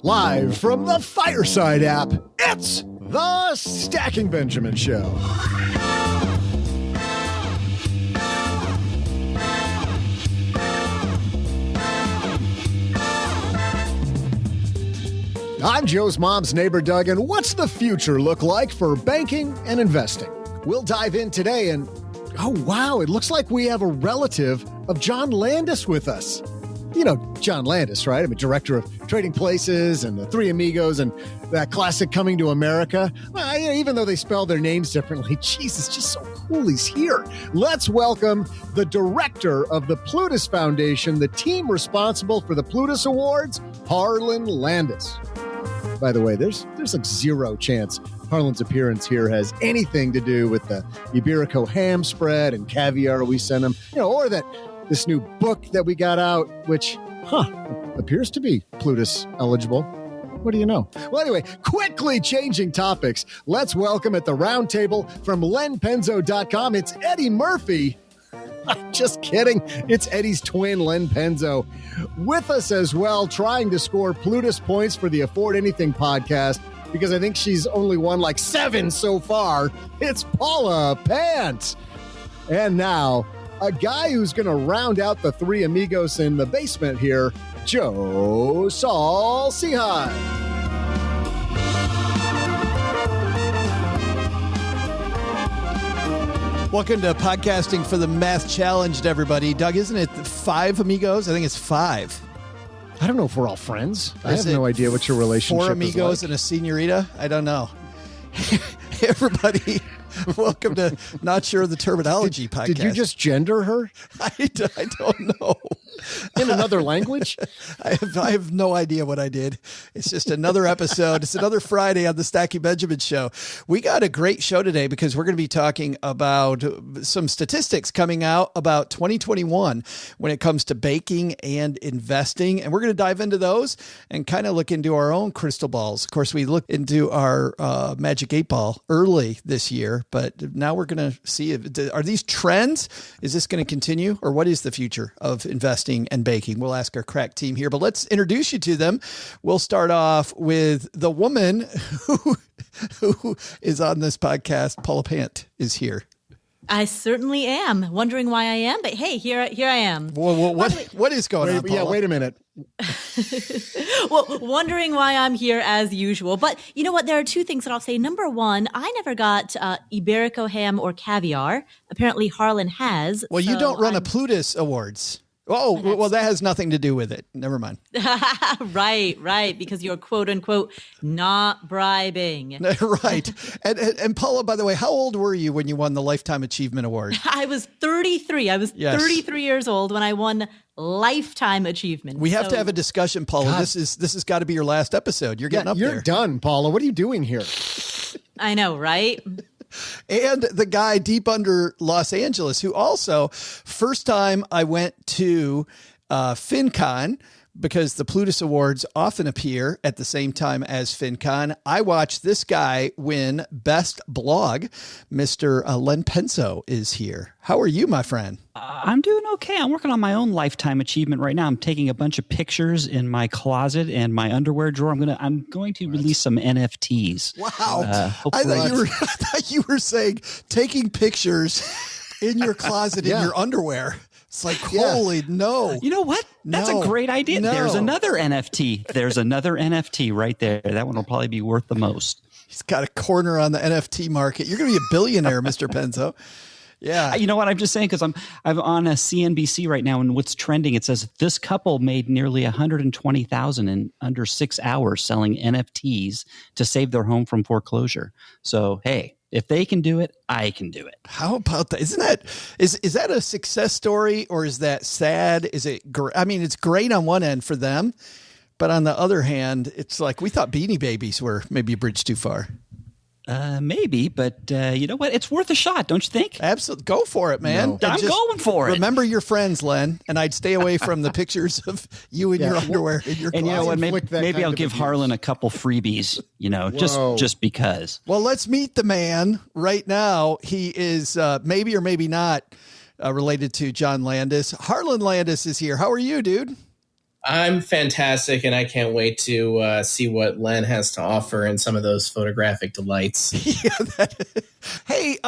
Live from the Fireside app, it's the Stacking Benjamin Show. I'm Joe's mom's neighbor, Doug, and what's the future look like for banking and investing? We'll dive in today and, oh wow, it looks like we have a relative of John Landes with us. You know John Landes, right? I'm a director of Trading Places and the Three Amigos and that classic Coming to America. Well, even though they spell their names differently, geez, it's just so cool he's here. Let's welcome the director of the Plutus Foundation, the team responsible for the Plutus Awards, Harlan Landes. By the way, there's like zero chance Harlan's appearance here has anything to do with the Iberico ham spread and caviar we sent him, or that this new book that we got out, which, appears to be Plutus eligible. What do you know? Well, anyway, quickly changing topics. Let's welcome at the Roundtable from lenpenzo.com. It's Eddie Murphy. Just kidding. It's Eddie's twin, Len Penzo, with us as well, trying to score Plutus points for the Afford Anything podcast, because I think she's only won like 7 so far. It's Paula, Pant. And now, a guy who's going to round out the Three Amigos in the basement here, Joe Saul Seahide. Welcome to Podcasting for the Math Challenged, everybody. Doug, isn't it 5 amigos? I think it's 5. I don't know if we're all friends. I have no idea what your relationship is 4 amigos like. and a senorita? I don't know. Hey, everybody. Welcome to Not Sure of the Terminology podcast. Did you just gender her? I don't know. In another language? I have no idea what I did. It's just another episode. It's another Friday on the Stacking Benjamin Show. We got a great show today because we're going to be talking about some statistics coming out about 2021 when it comes to baking and investing. And we're going to dive into those and kind of look into our own crystal balls. Of course, we looked into our Magic 8 Ball early this year, but now we're going to see are these trends? Is this going to continue, or what is the future of investing and baking? We'll ask our crack team here, but let's introduce you to them. We'll start off with the woman who is on this podcast. Paula Pant is here. I certainly am. Wondering why I am, but hey, here I am. Well, what is going on, Paula? Yeah, wait a minute. Well, wondering why I'm here as usual. But you know what? There are 2 things that I'll say. Number 1, I never got Iberico ham or caviar. Apparently Harlan has. Well, you don't run a Plutus Awards. Oh, well, that has nothing to do with it. Never mind. Right. Because you're quote unquote not bribing. Right. And Paula, by the way, how old were you when you won the Lifetime Achievement Award? I was 33. I was 33 years old when I won Lifetime Achievement. We have to have a discussion, Paula. God. This has got to be your last episode. You're getting up there. You're done, Paula. What are you doing here? I know, right? And the guy deep under Los Angeles, who also, first time I went to FinCon, because the Plutus Awards often appear at the same time as FinCon, I watched this guy win Best Blog. Mr. Len Penzo is here. How are you, my friend? I'm doing okay. I'm working on my own Lifetime Achievement right now. I'm taking a bunch of pictures in my closet and my underwear drawer. I'm going to release some NFTs. Wow. I thought you were saying taking pictures in your closet in your underwear. It's like, holy no. You know what? That's a great idea. No. There's another NFT right there. That one will probably be worth the most. He's got a corner on the NFT market. You're going to be a billionaire, Mr. Penzo. Yeah. You know what? I'm just saying, because I'm on a CNBC right now, and what's trending, it says this couple made nearly $120,000 in under 6 hours selling NFTs to save their home from foreclosure. So, hey, if they can do it, I can do it. How about that? Is that a success story, or is that sad? Is it I mean, it's great on one end for them, but on the other hand, it's like we thought Beanie Babies were maybe a bridge too far. Maybe, but you know what? It's worth a shot, don't you think? Absolutely. Go for it, man. No. I'm going for it. Remember your friends, Len, and I'd stay away from the pictures of you in your underwear in your closet. And you know what? Maybe I'll give Harlan a couple freebies, just because. Well, let's meet the man right now. He is maybe or maybe not related to John Landes. Harlan Landes is here. How are you, dude? I'm fantastic, and I can't wait to see what Len has to offer in some of those photographic delights. Hey,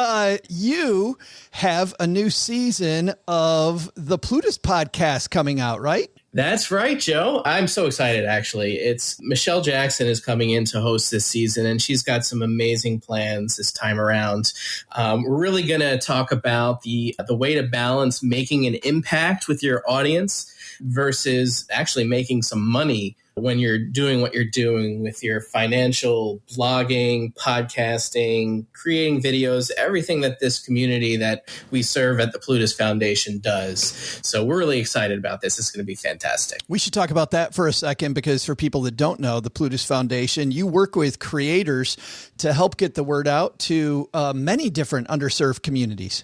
you have a new season of the Plutus podcast coming out, right? That's right, Joe. I'm so excited, actually. It's Michelle Jackson is coming in to host this season, and she's got some amazing plans this time around. We're really going to talk about the way to balance making an impact with your audience versus actually making some money when you're doing what you're doing with your financial blogging, podcasting, creating videos, everything that this community that we serve at the Plutus Foundation does. So we're really excited about this. It's going to be fantastic. We should talk about that for a second, because for people that don't know, the Plutus Foundation, you work with creators to help get the word out to many different underserved communities.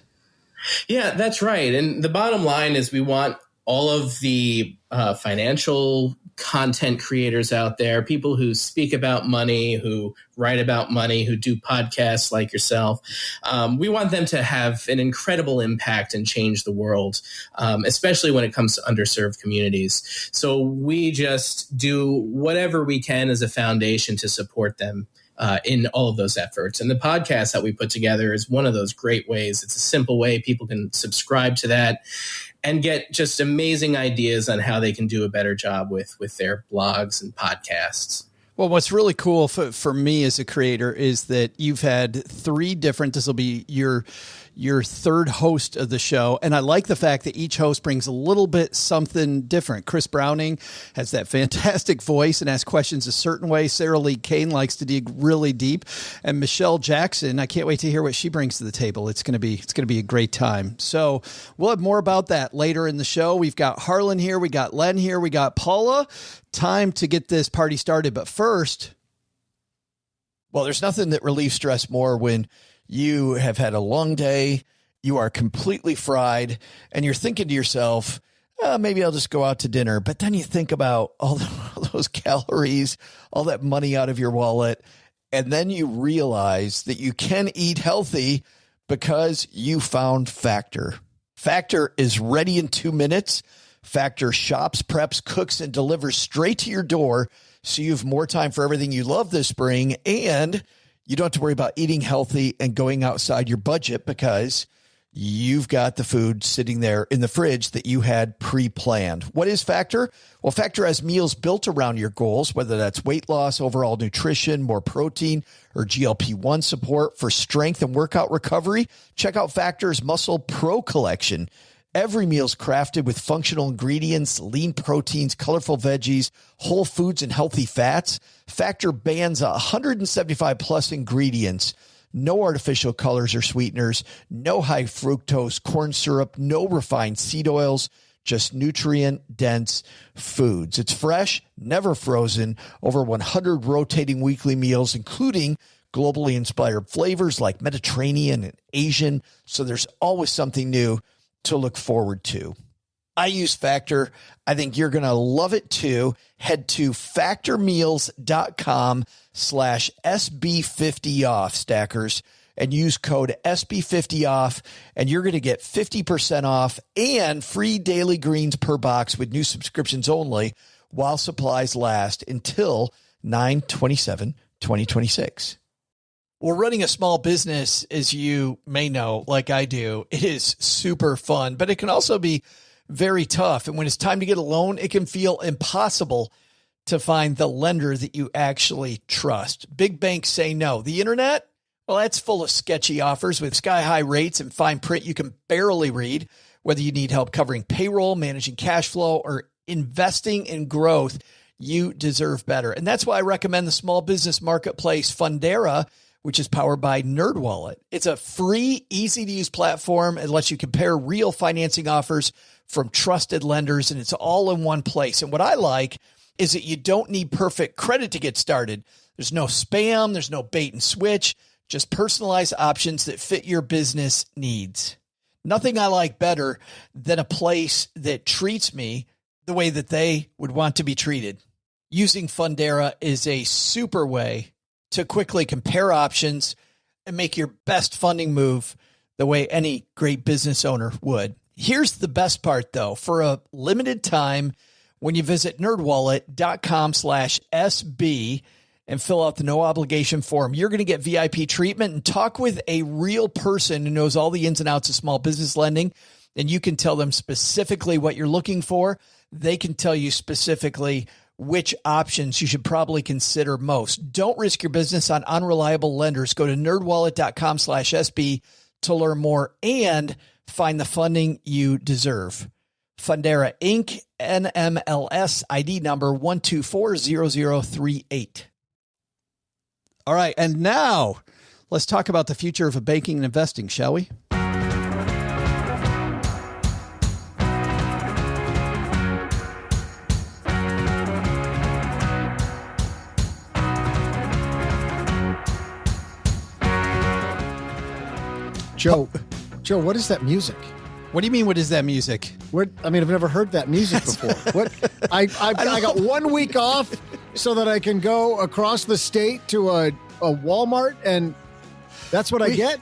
Yeah, that's right. And the bottom line is we want all of the financial content creators out there, people who speak about money, who write about money, who do podcasts like yourself. We want them to have an incredible impact and change the world, especially when it comes to underserved communities. So we just do whatever we can as a foundation to support them in all of those efforts. And the podcast that we put together is one of those great ways. It's a simple way people can subscribe to that and get just amazing ideas on how they can do a better job with their blogs and podcasts. Well, what's really cool for me as a creator is that you've had three different, this will be your third host of the show. And I like the fact that each host brings a little bit something different. Chris Browning has that fantastic voice and asks questions a certain way. Sarah Lee Kane likes to dig really deep. And Michelle Jackson, I can't wait to hear what she brings to the table. It's going to be a great time. So we'll have more about that later in the show. We've got Harlan here. We got Len here. We got Paula. Time to get this party started. But first, well, there's nothing that relieves stress more when you have had a long day, you are completely fried, and you're thinking to yourself, maybe I'll just go out to dinner. But then you think about all those calories, all that money out of your wallet, and then you realize that you can eat healthy because you found Factor. Factor is ready in 2 minutes. Factor shops, preps, cooks, and delivers straight to your door, so you have more time for everything you love this spring, and you don't have to worry about eating healthy and going outside your budget because you've got the food sitting there in the fridge that you had pre-planned. What is Factor? Well, Factor has meals built around your goals, whether that's weight loss, overall nutrition, more protein, or GLP-1 support for strength and workout recovery. Check out Factor's Muscle Pro collection. Every meal's crafted with functional ingredients, lean proteins, colorful veggies, whole foods, and healthy fats. Factor bans 175 plus ingredients, no artificial colors or sweeteners, no high fructose corn syrup, no refined seed oils, just nutrient-dense foods. It's fresh, never frozen, over 100 rotating weekly meals, including globally inspired flavors like Mediterranean and Asian. So there's always something new to look forward to. I use Factor. I think you're going to love it too. Head to factormeals.com/SB50off, stackers, and use code SB50off, and you're going to get 50% off and free daily greens per box with new subscriptions only while supplies last until 9/27/2026. Well, running a small business, as you may know, like I do, it is super fun, but it can also be very tough. And when it's time to get a loan, it can feel impossible to find the lender that you actually trust. Big banks say no. The internet, well, that's full of sketchy offers with sky-high rates and fine print you can barely read. Whether you need help covering payroll, managing cash flow, or investing in growth, you deserve better. And that's why I recommend the small business marketplace Fundera, which is powered by NerdWallet. It's a free, easy-to-use platform. It lets you compare real financing offers from trusted lenders, and it's all in one place. And what I like is that you don't need perfect credit to get started. There's no spam. There's no bait and switch. Just personalized options that fit your business needs. Nothing I like better than a place that treats me the way that they would want to be treated. Using Fundera is a super way to quickly compare options and make your best funding move the way any great business owner would. Here's the best part, though. For a limited time, when you visit nerdwallet.com/SB and fill out the no obligation form. You're going to get VIP treatment and talk with a real person who knows all the ins and outs of small business lending. And you can tell them specifically what you're looking for. They can tell you specifically which options you should probably consider most. Don't risk your business on unreliable lenders. Go to nerdwallet.com/SB to learn more and find the funding you deserve. Fundera Inc., NMLS ID number 1240038. All right, and now let's talk about the future of banking and investing, shall we? Joe, what is that music? What do you mean, what is that music? I've never heard that music before. What? I got 1 week off so that I can go across the state to a Walmart, and that's what I get?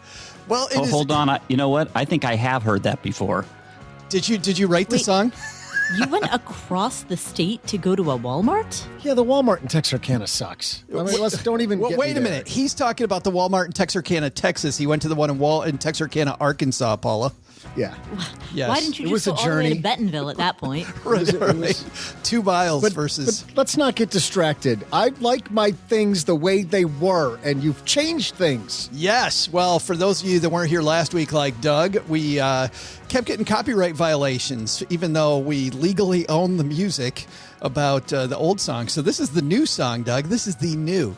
Well, hold on. You know what? I think I have heard that before. Did you write the song? You went across the state to go to a Walmart? Yeah, the Walmart in Texarkana sucks. Don't even get wait a minute. He's talking about the Walmart in Texarkana, Texas. He went to the one in Texarkana, Arkansas, Paula. Yeah. Yes. Why didn't you just go all the way to Bentonville at that point? Right. 2 miles versus... But let's not get distracted. I like my things the way they were, and you've changed things. Yes. Well, for those of you that weren't here last week, like Doug, we kept getting copyright violations, even though we legally own the music about the old song. So this is the new song, Doug. This is the new.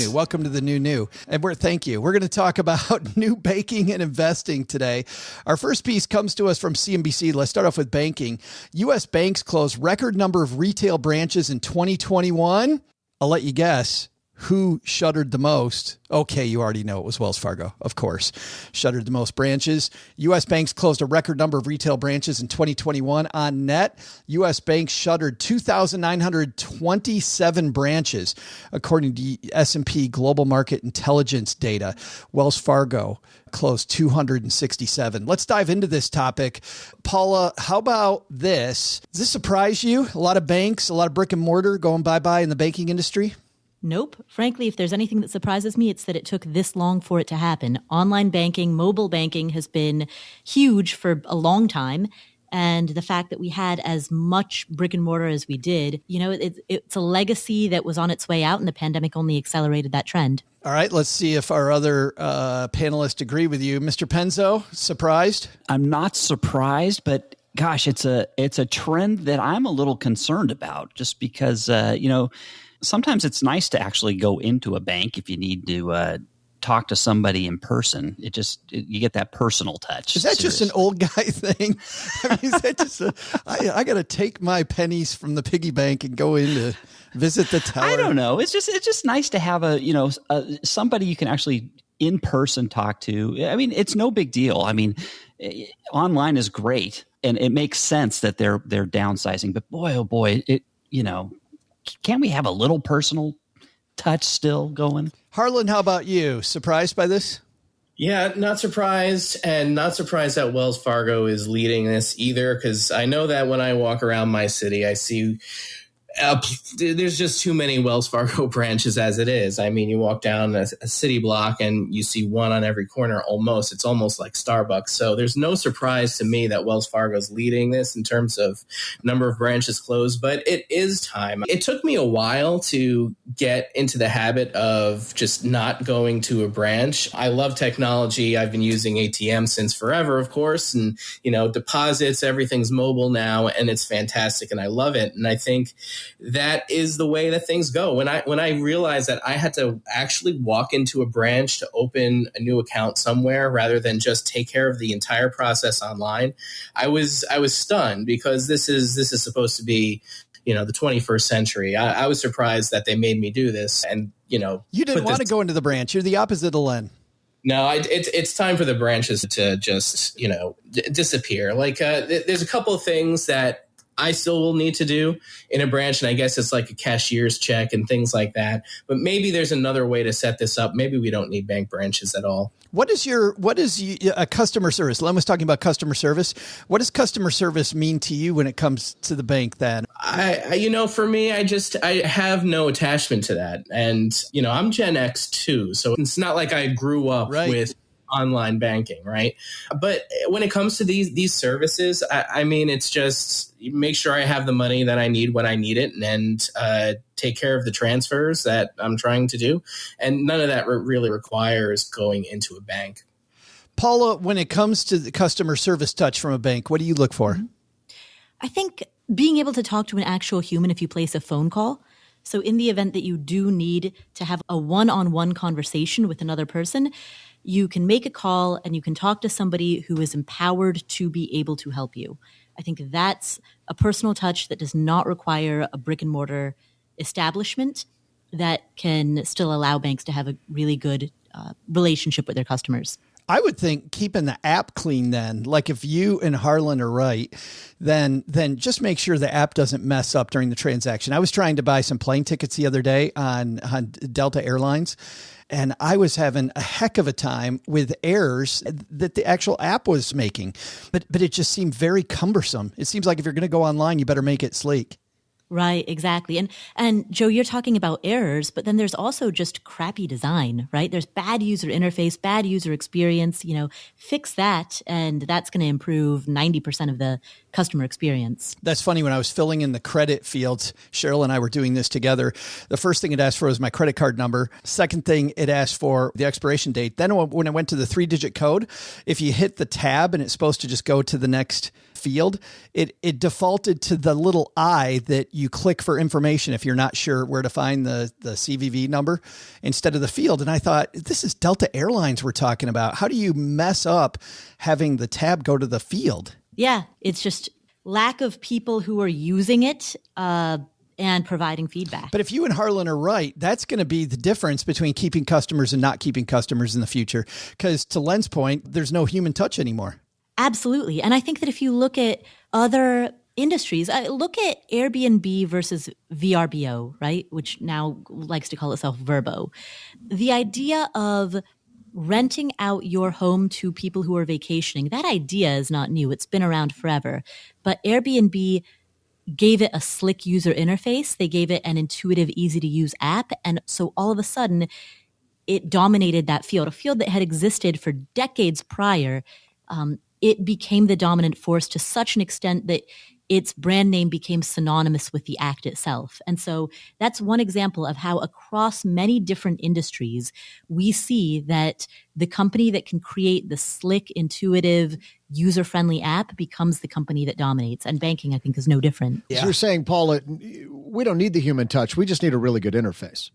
Welcome to the new. And thank you. We're going to talk about new banking and investing today. Our first piece comes to us from CNBC. Let's start off with banking. U.S. banks closed record number of retail branches in 2021. I'll let you guess. Who shuttered the most? Okay, you already know it was Wells Fargo, of course. Shuttered the most branches. U.S. banks closed a record number of retail branches in 2021. On net, U.S. banks shuttered 2,927 branches, according to S&P Global Market Intelligence data. Wells Fargo closed 267. Let's dive into this topic. Paula, how about this? Does this surprise you? A lot of banks, a lot of brick and mortar going bye-bye in the banking industry? Nope. Frankly, if there's anything that surprises me, it's that it took this long for it to happen. Online banking, mobile banking has been huge for a long time. And the fact that we had as much brick and mortar as we did, it's a legacy that was on its way out, and the pandemic only accelerated that trend. All right, let's see if our other panelists agree with you. Mr. Penzo, surprised? I'm not surprised, but gosh, it's a trend that I'm a little concerned about, just because, sometimes it's nice to actually go into a bank if you need to talk to somebody in person. You get that personal touch. Is that just an old guy thing? I mean, is that just I got to take my pennies from the piggy bank and go in to visit the teller? I don't know. It's just nice to have somebody you can actually in person talk to. I mean, it's no big deal. I mean, online is great, and it makes sense that they're downsizing. But boy, oh boy, can't we have a little personal touch still going? Harlan, how about you? Surprised by this? Yeah, not surprised, and not surprised that Wells Fargo is leading this either, because I know that when I walk around my city, I see there's just too many Wells Fargo branches as it is. I mean, you walk down a city block and you see one on every corner almost. It's almost like Starbucks. So there's no surprise to me that Wells Fargo is leading this in terms of number of branches closed, but it is time. It took me a while to get into the habit of just not going to a branch. I love technology. I've been using ATM since forever, of course, and, deposits, everything's mobile now, and it's fantastic, and I love it. And I think that is the way that things go. When I realized that I had to actually walk into a branch to open a new account somewhere rather than just take care of the entire process online, I was stunned, because this is supposed to be, the 21st century. I was surprised that they made me do this, and you didn't want to go into the branch. You're the opposite of Len. No, it's time for the branches to just disappear. Like there's a couple of things that I still will need to do in a branch, and I guess it's like a cashier's check and things like that. But maybe there's another way to set this up. Maybe we don't need bank branches at all. What is a customer service? Len was talking about customer service. What does customer service mean to you when it comes to the bank then? For me, I have no attachment to that. And, I'm Gen X too. So it's not like I grew up with online banking, right? But when it comes to these services, it's just make sure I have the money that I need when I need it and take care of the transfers that I'm trying to do. And none of that really requires going into a bank. Paula, when it comes to the customer service touch from a bank, what do you look for? I think being able to talk to an actual human if you place a phone call. So in the event that you do need to have a one-on-one conversation with another person, you can make a call and you can talk to somebody who is empowered to be able to help you. I think that's a personal touch that does not require a brick and mortar establishment that can still allow banks to have a really good relationship with their customers. I would think keeping the app clean then, like if you and Harlan are right, then just make sure the app doesn't mess up during the transaction. I was trying to buy some plane tickets the other day on Delta Airlines, and I was having a heck of a time with errors that the actual app was making. But it just seemed very cumbersome. It seems like if you're going to go online, you better make it sleek. Right, exactly. And Joe, you're talking about errors, but then there's also just crappy design, right? There's bad user interface, bad user experience, fix that, and that's going to improve 90% of the customer experience. That's funny. When I was filling in the credit fields, Cheryl and I were doing this together. The first thing it asked for was my credit card number. Second thing, it asked for the expiration date. Then when I went to the 3-digit code, if you hit the tab and it's supposed to just go to the next field, it defaulted to the little I that you click for information if you're not sure where to find the CVV number instead of the field. And I thought, this is Delta Airlines we're talking about. How do you mess up having the tab go to the field? Yeah, it's just lack of people who are using it and providing feedback. But if you and Harlan are right, that's going to be the difference between keeping customers and not keeping customers in the future. Because to Len's point, there's no human touch anymore. Absolutely. And I think that if you look at other industries, look at Airbnb versus VRBO, right? Which now likes to call itself Vrbo. The idea of renting out your home to people who are vacationing, that idea is not new. It's been around forever. But Airbnb gave it a slick user interface. They gave it an intuitive, easy to use app. And so all of a sudden, it dominated that field, a field that had existed for decades prior. It became the dominant force to such an extent that its brand name became synonymous with the act itself. And so that's one example of how across many different industries, we see that the company that can create the slick, intuitive, user-friendly app becomes the company that dominates. And banking, I think, is no different. Yeah. So you're saying, Paula, we don't need the human touch. We just need a really good interface.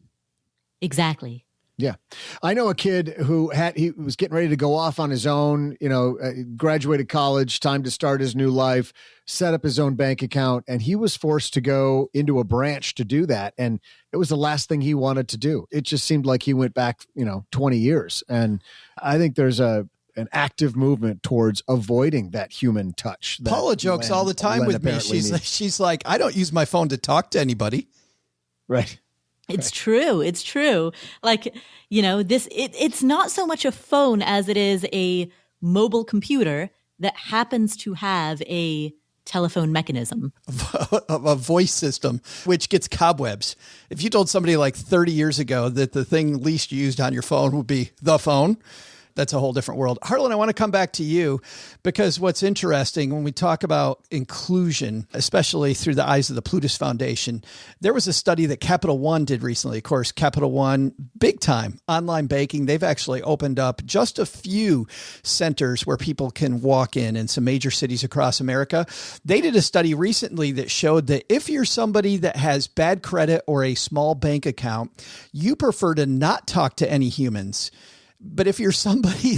Exactly. Yeah. I know a kid who he was getting ready to go off on his own, graduated college, time to start his new life, set up his own bank account, and he was forced to go into a branch to do that. And it was the last thing he wanted to do. It just seemed like he went back, 20 years. And I think there's an active movement towards avoiding that human touch. Paula jokes all the time with me. She's like, I don't use my phone to talk to anybody. Right. It's true. It's true. Like, it's not so much a phone as it is a mobile computer that happens to have a telephone mechanism. A voice system, which gets cobwebs. If you told somebody like 30 years ago that the thing least used on your phone would be the phone, that's a whole different world. Harlan, I want to come back to you because what's interesting when we talk about inclusion, especially through the eyes of the Plutus Foundation, there was a study that Capital One did recently. Of course, Capital One, big time online banking. They've actually opened up just a few centers where people can walk in some major cities across America. They did a study recently that showed that if you're somebody that has bad credit or a small bank account, you prefer to not talk to any humans. But if you're somebody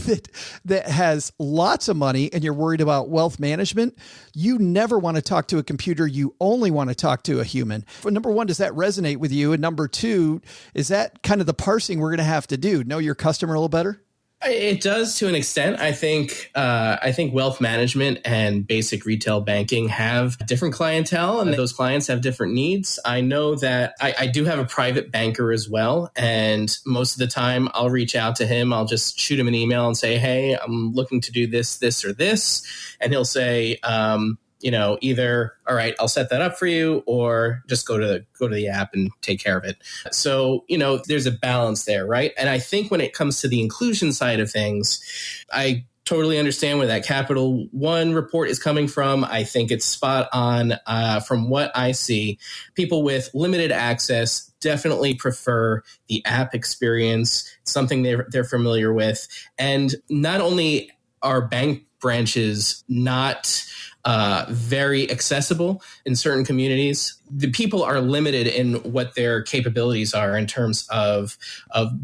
that has lots of money and you're worried about wealth management, you never want to talk to a computer. You only want to talk to a human. Well, number one, does that resonate with you? And number two, is that kind of the parsing we're going to have to do? Know your customer a little better? It does to an extent. I think wealth management and basic retail banking have different clientele, and those clients have different needs. I know that I do have a private banker as well, and most of the time I'll reach out to him. I'll just shoot him an email and say, hey, I'm looking to do this, or this. And he'll say, either, all right, I'll set that up for you, or just go to the app and take care of it. So, there's a balance there, right? And I think when it comes to the inclusion side of things, I totally understand where that Capital One report is coming from. I think it's spot on. From what I see, people with limited access definitely prefer the app experience, something they're familiar with. And not only are bank branches not very accessible in certain communities, the people are limited in what their capabilities are in terms of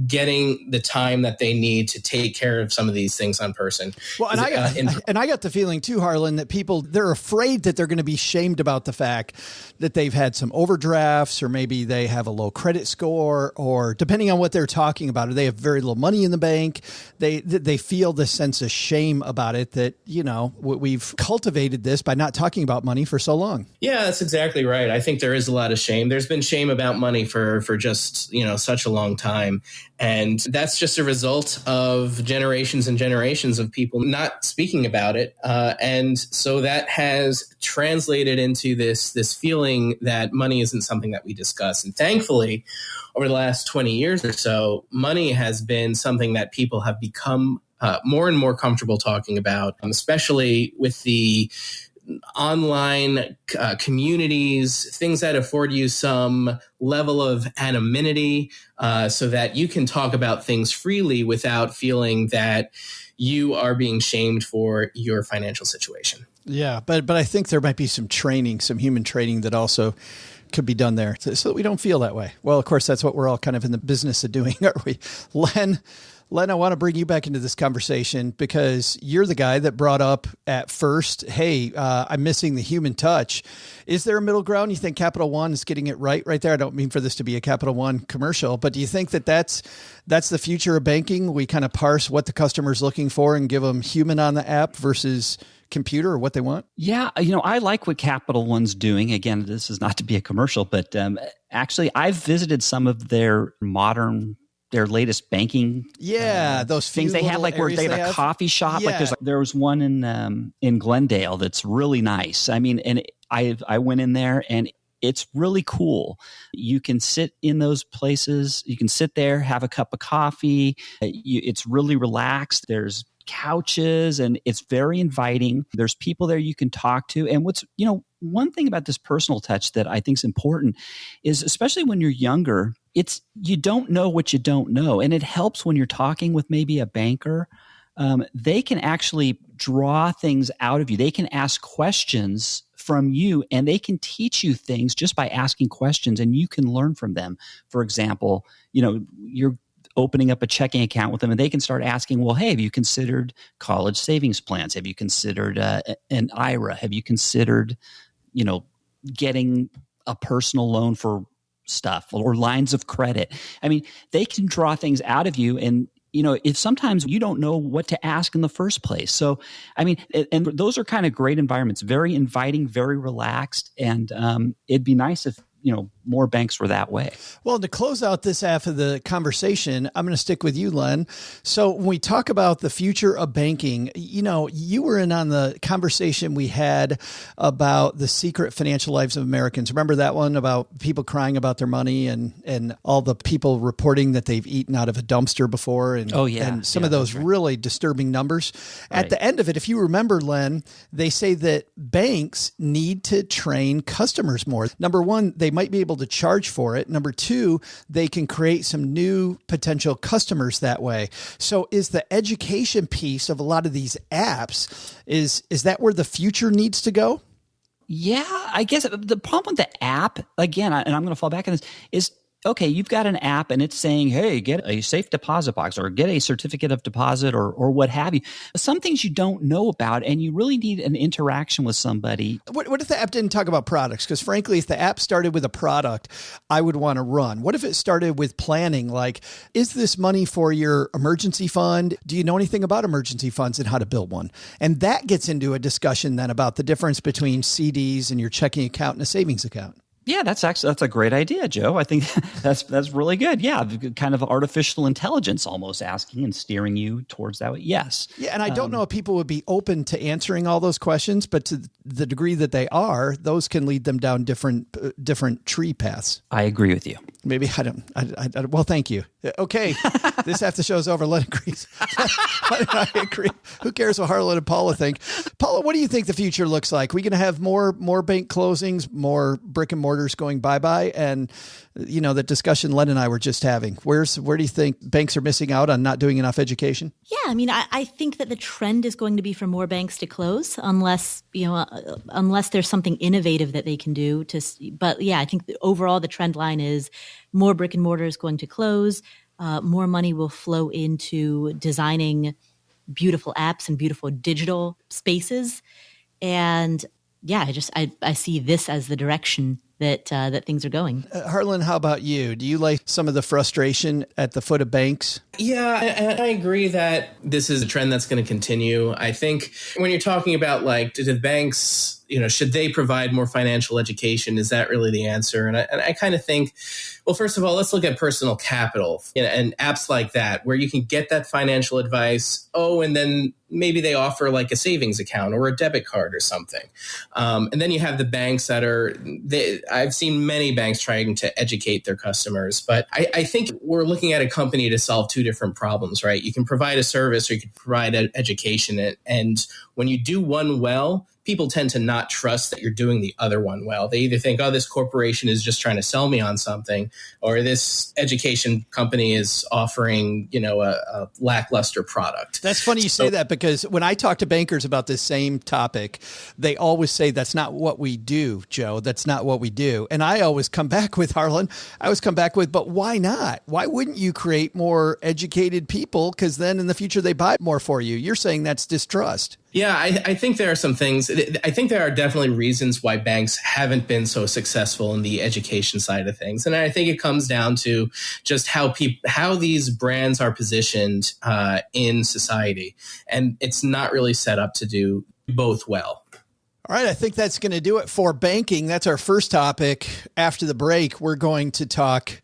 getting the time that they need to take care of some of these things on person. Well, and I got the feeling too, Harlan, that they're afraid that they're going to be shamed about the fact that they've had some overdrafts, or maybe they have a low credit score, or depending on what they're talking about, or they have very little money in the bank. They feel this sense of shame about it, that, we've cultivated this by not talking about money for so long. Yeah, that's exactly right. I think there is a lot of shame. There's been shame about money for just, such a long time. And that's just a result of generations and generations of people not speaking about it. And so that has translated into this feeling that money isn't something that we discuss. And thankfully, over the last 20 years or so, money has been something that people have become more and more comfortable talking about, especially with the online communities, things that afford you some level of anonymity, so that you can talk about things freely without feeling that you are being shamed for your financial situation. Yeah, but I think there might be some human training that also could be done there so that we don't feel that way. Well, of course, that's what we're all kind of in the business of doing, aren't we? Len, I want to bring you back into this conversation because you're the guy that brought up at first, hey, I'm missing the human touch. Is there a middle ground? You think Capital One is getting it right there? I don't mean for this to be a Capital One commercial, but do you think that that's the future of banking? We kind of parse what the customer's looking for and give them human on the app versus computer, or what they want? Yeah. I like what Capital One's doing. Again, this is not to be a commercial, but actually I've visited some of their latest banking. Yeah. Those things they have, like where they have a coffee shop. Yeah. Like there was one in Glendale that's really nice. I mean, and I went in there and it's really cool. You can sit in those places. You can sit there, have a cup of coffee. It's really relaxed. There's couches and it's very inviting. There's people there you can talk to. And one thing about this personal touch that I think is important is, especially when you're younger, you don't know what you don't know. And it helps when you're talking with maybe a banker. They can actually draw things out of you. They can ask questions from you and they can teach you things just by asking questions, and you can learn from them. For example, you're opening up a checking account with them and they can start asking, well, hey, have you considered college savings plans? Have you considered an IRA? Have you considered, getting a personal loan for stuff or lines of credit? I mean, they can draw things out of you, and if sometimes you don't know what to ask in the first place. So, I mean, and those are kind of great environments, very inviting, very relaxed. And it'd be nice if, more banks were that way. Well, to close out this half of the conversation, I'm going to stick with you, Len. So when we talk about the future of banking, you were in on the conversation we had about the secret financial lives of Americans. Remember that one about people crying about their money and all the people reporting that they've eaten out of a dumpster before? And, and some of those really disturbing numbers. Right. At the end of it, if you remember, Len, they say that banks need to train customers more. Number one, they might be able to charge for it. Number two, they can create some new potential customers that way. So is the education piece of a lot of these apps, is that where the future needs to go? Yeah, I guess the problem with the app, again, and I'm going to fall back on this, is okay, you've got an app and it's saying, hey, get a safe deposit box or get a certificate of deposit or what have you. Some things you don't know about, and you really need an interaction with somebody. What if the app didn't talk about products? Because frankly, if the app started with a product, I would want to run. What if it started with planning? Like, is this money for your emergency fund? Do you know anything about emergency funds and how to build one? And that gets into a discussion then about the difference between CDs and your checking account and a savings account. Yeah, that's a great idea, Joe. I think that's really good. Yeah, kind of artificial intelligence almost asking and steering you towards that way. Yes. Yeah, and I don't know if people would be open to answering all those questions, but to the degree that they are, those can lead them down different tree paths. I agree with you. Maybe I don't. Well, thank you. Okay, this half the show's over. Let it agree. I agree. Who cares what Harlan and Paula think? Paula, what do you think the future looks like? We going to have more bank closings, more brick and mortars going bye-bye? And, the discussion Len and I were just having, where do you think banks are missing out on not doing enough education? Yeah, I mean, I think that the trend is going to be for more banks to close unless there's something innovative that they can do but yeah, I think overall the trend line is more brick and mortar is going to close. More money will flow into designing beautiful apps and beautiful digital spaces. And yeah, I see this as the direction that things are going. Harlan, how about you? Do you like some of the frustration at the foot of banks? Yeah, I agree that this is a trend that's going to continue. I think when you're talking about do the banks, should they provide more financial education? Is that really the answer? And I kind of think, well, first of all, let's look at personal capital and apps like that where you can get that financial advice. Oh, and then maybe they offer a savings account or a debit card or something. And then you have the banks I've seen many banks trying to educate their customers, but I think we're looking at a company to solve two different problems, right? You can provide a service or you can provide education. And when you do one well, people tend to not trust that you're doing the other one well. They either think, oh, this corporation is just trying to sell me on something, or this education company is offering, a lackluster product. That's funny you say that, because when I talk to bankers about this same topic, they always say, that's not what we do, Joe. That's not what we do. And I always come back with, Harlan, but why not? Why wouldn't you create more educated people? Because then in the future, they buy more for you. You're saying that's distrust. Yeah, I think there are some things. I think there are definitely reasons why banks haven't been so successful in the education side of things. And I think it comes down to just how these brands are positioned in society. And it's not really set up to do both well. All right, I think that's going to do it for banking. That's our first topic. After the break, we're going to talk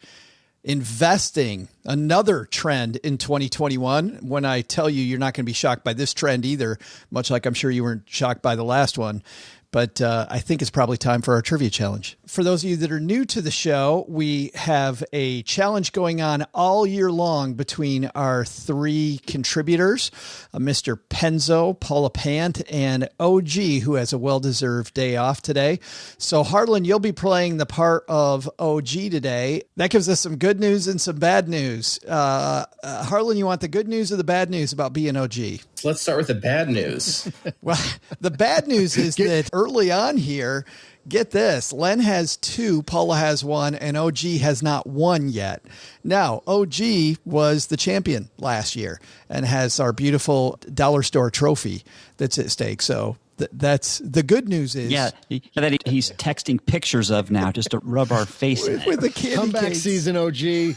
investing, another trend in 2021. When I tell you, you're not going to be shocked by this trend either, much like I'm sure you weren't shocked by the last one. But I think it's probably time for our trivia challenge. For those of you that are new to the show, we have a challenge going on all year long between our three contributors, Mr. Penzo, Paula, Pant, and OG, who has a well-deserved day off today. So Harlan, you'll be playing the part of OG today. That gives us some good news and some bad news. Harlan, you want the good news or the bad news about being OG? Let's start with the bad news. Well, the bad news is that early on here, get this, Len has 2, Paula has 1, and OG has not won yet. Now, OG was the champion last year and has our beautiful dollar store trophy that's at stake. So that's the good news is. Yeah, that he's texting pictures of now just to rub our face in it. With the candy Comeback canes. season, OG.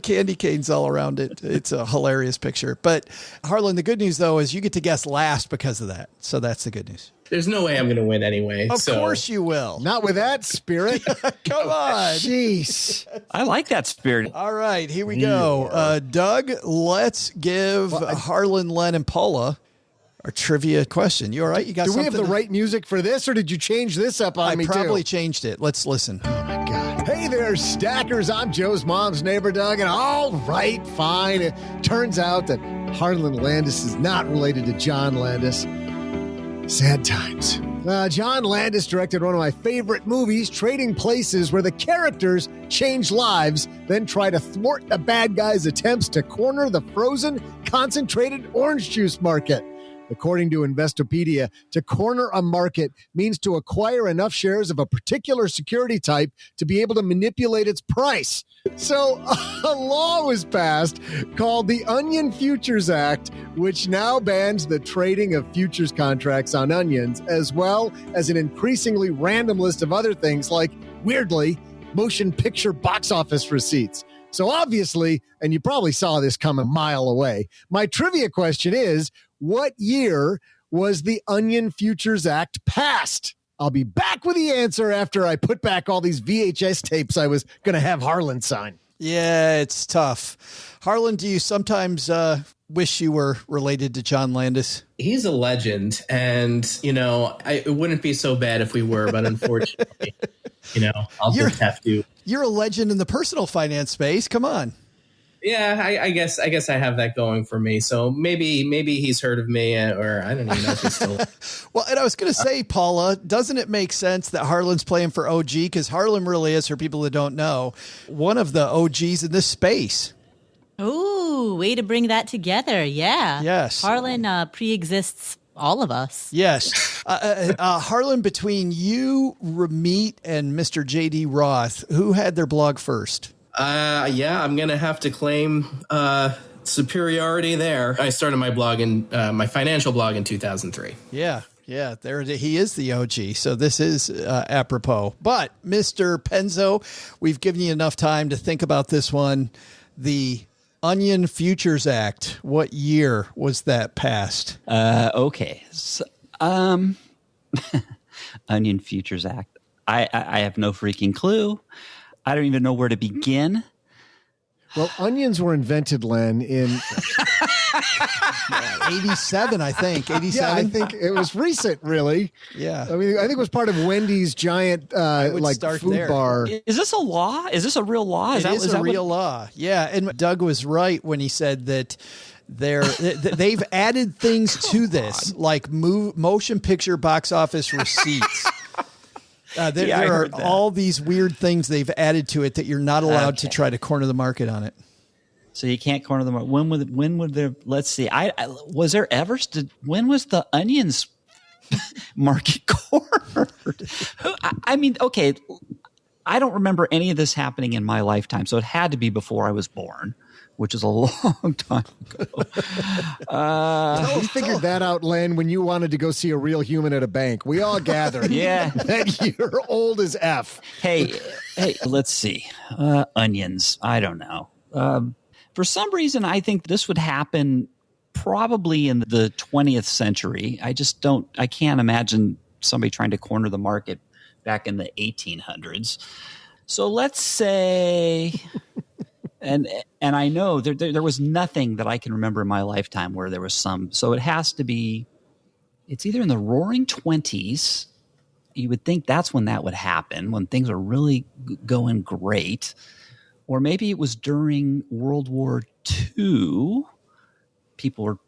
Candy canes all around it. It's a hilarious picture. But Harlan, the good news, though, is you get to guess last because of that. So that's the good news. There's no way I'm going to win anyway. Of course you will. Not with that spirit. Come on. Jeez. I like that spirit. All right, here we go. Doug, let's give Harlan, Len, and Paula our trivia question. You all right? You got something? Do we have the right music for this, or did you change this up on me too? I probably changed it. Let's listen. Oh, my God. Hey there, stackers. I'm Joe's mom's neighbor, Doug, and all right, fine. It turns out that Harlan Landes is not related to John Landis. Sad times. John Landis directed one of my favorite movies, Trading Places, where the characters change lives, then try to thwart the bad guys' attempts to corner the frozen, concentrated orange juice market. According to Investopedia, to corner a market means to acquire enough shares of a particular security type to be able to manipulate its price. So a law was passed called the Onion Futures Act, which now bans the trading of futures contracts on onions, as well as an increasingly random list of other things like, weirdly, motion picture box office receipts. So obviously, and you probably saw this come a mile away, my trivia question is, what year was the Onion Futures Act passed? I'll be back with the answer after I put back all these VHS tapes I was going to have Harlan sign. Yeah, it's tough. Harlan, do you sometimes wish you were related to John Landis? He's a legend, and it wouldn't be so bad if we were, but unfortunately, I'll just have to. You're a legend in the personal finance space. Come on. Yeah, I guess I have that going for me. So maybe he's heard of me, or I don't even know if he's still. Well, and I was going to say, Paula, doesn't it make sense that Harlan's playing for OG? Because Harlan really is, for people that don't know, one of the OGs in this space. Oh, way to bring that together. Yeah. Yes. Harlan pre-exists all of us. Yes. Harlan, between you, Ramit, and Mr. J.D. Roth, who had their blog first? Yeah, I'm going to have to claim superiority there. I started my blog my financial blog in 2003. Yeah. Yeah, he is the OG. So this is apropos. But Mr. Penzo, we've given you enough time to think about this one. The Onion Futures Act. What year was that passed? Okay. So, Onion Futures Act. I have no freaking clue. I don't even know where to begin. Well, onions were invented, Len, in 87, I think. 87? Yeah, I think it was recent, really. Yeah. I mean, I think it was part of Wendy's giant food bar. Is this a law? Is this a real law? It is a real law. Yeah, and Doug was right when he said that they've added things to this, like motion picture box office receipts. There are all these weird things they've added to it that you're not allowed to try to corner the market on it. So you can't corner the market. When would there? Let's see. Was there ever? When was the onions market cornered? I mean, okay. I don't remember any of this happening in my lifetime, so it had to be before I was born, which is a long time ago. We figured that out, Len, when you wanted to go see a real human at a bank. We all gathered. Yeah. That you're old as F. Hey, let's see. Onions. I don't know. For some reason, I think this would happen probably in the 20th century. I can't imagine somebody trying to corner the market back in the 1800s. So let's say... And I know there was nothing that I can remember in my lifetime where there was some. So it has to be, it's either in the roaring 20s. You would think that's when that would happen, when things are really going great. Or maybe it was during World War II. People were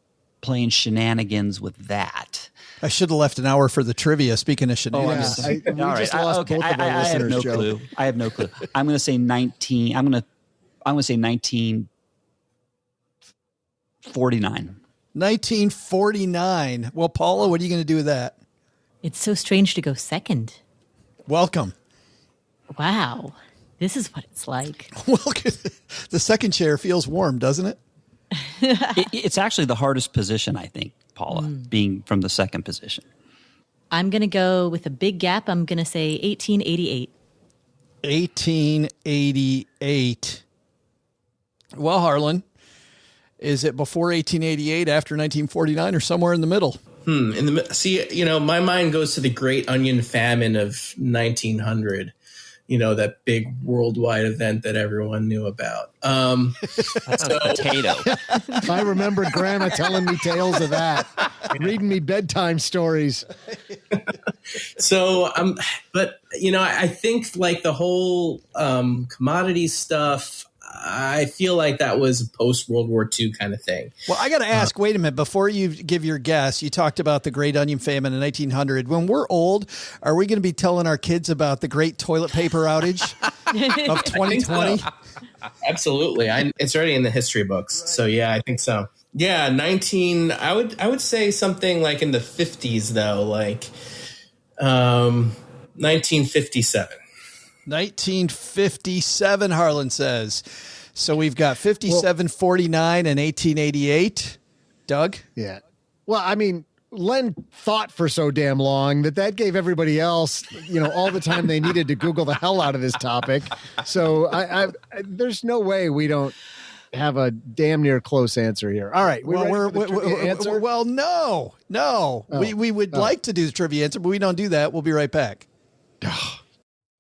playing shenanigans with that. I should have left an hour for the trivia. Speaking of shenanigans. Yeah, we just lost both of our listeners, I have no Joe. clue. I have no clue. I'm going to say 1949. 1949. Well, Paula, what are you going to do with that? It's so strange to go second. Welcome. Wow. This is what it's like. Welcome. The second chair feels warm, doesn't it? It's actually the hardest position, I think, Paula, being from the second position. I'm going to go with a big gap. I'm going to say 1888. 1888. Well, Harlan, is it before 1888, after 1949, or somewhere in the middle? See, my mind goes to the Great Onion Famine of 1900. That big worldwide event that everyone knew about. Potato. I remember Grandma telling me tales of that, reading me bedtime stories. So, I think like the whole commodity stuff, I feel like that was a post-World War II kind of thing. Well, I got to ask, wait a minute, before you give your guess, you talked about the Great Onion Famine in 1900. When we're old, are we going to be telling our kids about the great toilet paper outage of 2020? So. Absolutely. It's already in the history books. So, yeah, I think so. Yeah, I would say something like in the 50s, though, like 1957. 1957, Harlan says. So we've got 57, 49, and 1888. Doug? Yeah. Well, I mean, Len thought for so damn long that gave everybody else, all the time they needed to Google the hell out of this topic. So I there's no way we don't have a damn near close answer here. All right. Well, no. We would like to do the trivia answer, but we don't do that. We'll be right back. I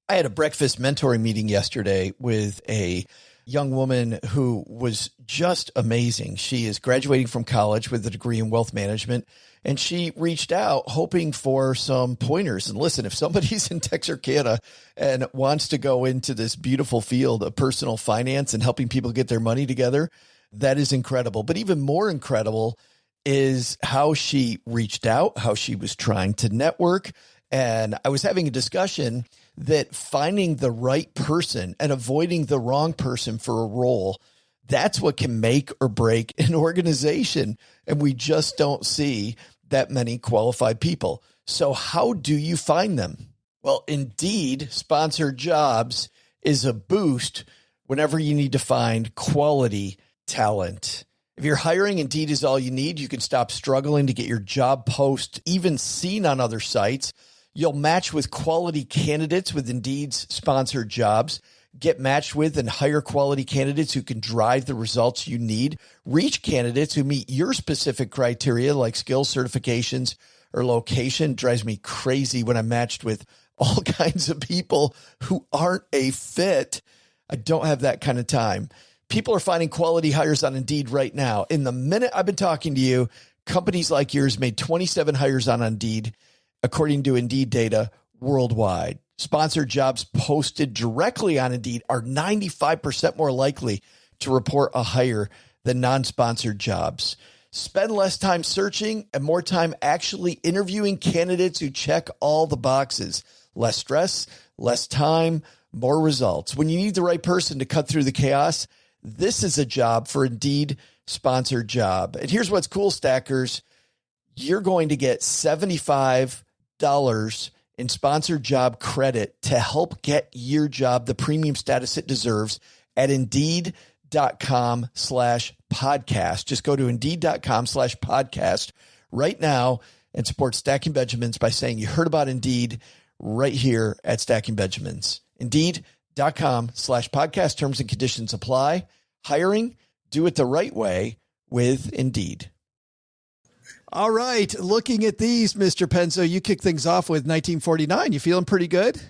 had a breakfast mentoring meeting yesterday with a young woman who was just amazing. She is graduating from college with a degree in wealth management, and she reached out hoping for some pointers. And listen, if somebody's in Texarkana and wants to go into this beautiful field of personal finance and helping people get their money together, that is incredible. But even more incredible is how she reached out, how she was trying to network. And I was having a discussion that finding the right person and avoiding the wrong person for a role, that's what can make or break an organization. And we just don't see that many qualified people. So how do you find them? Well, Indeed sponsored jobs is a boost whenever you need to find quality talent. If you're hiring, Indeed is all you need. You can stop struggling to get your job post even seen on other sites. You'll match with quality candidates with Indeed's sponsored jobs. Get matched with and hire quality candidates who can drive the results you need. Reach candidates who meet your specific criteria like skills, certifications, or location. It drives me crazy when I'm matched with all kinds of people who aren't a fit. I don't have that kind of time. People are finding quality hires on Indeed right now. In the minute I've been talking to you, companies like yours made 27 hires on Indeed, according to Indeed data worldwide. Sponsored jobs posted directly on Indeed are 95% more likely to report a hire than non-sponsored jobs. Spend less time searching and more time actually interviewing candidates who check all the boxes. Less stress, less time, more results. When you need the right person to cut through the chaos, this is a job for Indeed sponsored job. And here's what's cool, Stackers. You're going to get $75 in sponsored job credit to help get your job the premium status it deserves at Indeed.com/podcast. Just go to Indeed.com/podcast right now and support Stacking Benjamins by saying you heard about Indeed right here at Stacking Benjamins. Indeed.com/podcast. Terms and conditions apply. Hiring, do it the right way with Indeed. All right. Looking at these, Mr. Penzo, you kick things off with 1949. You feeling pretty good?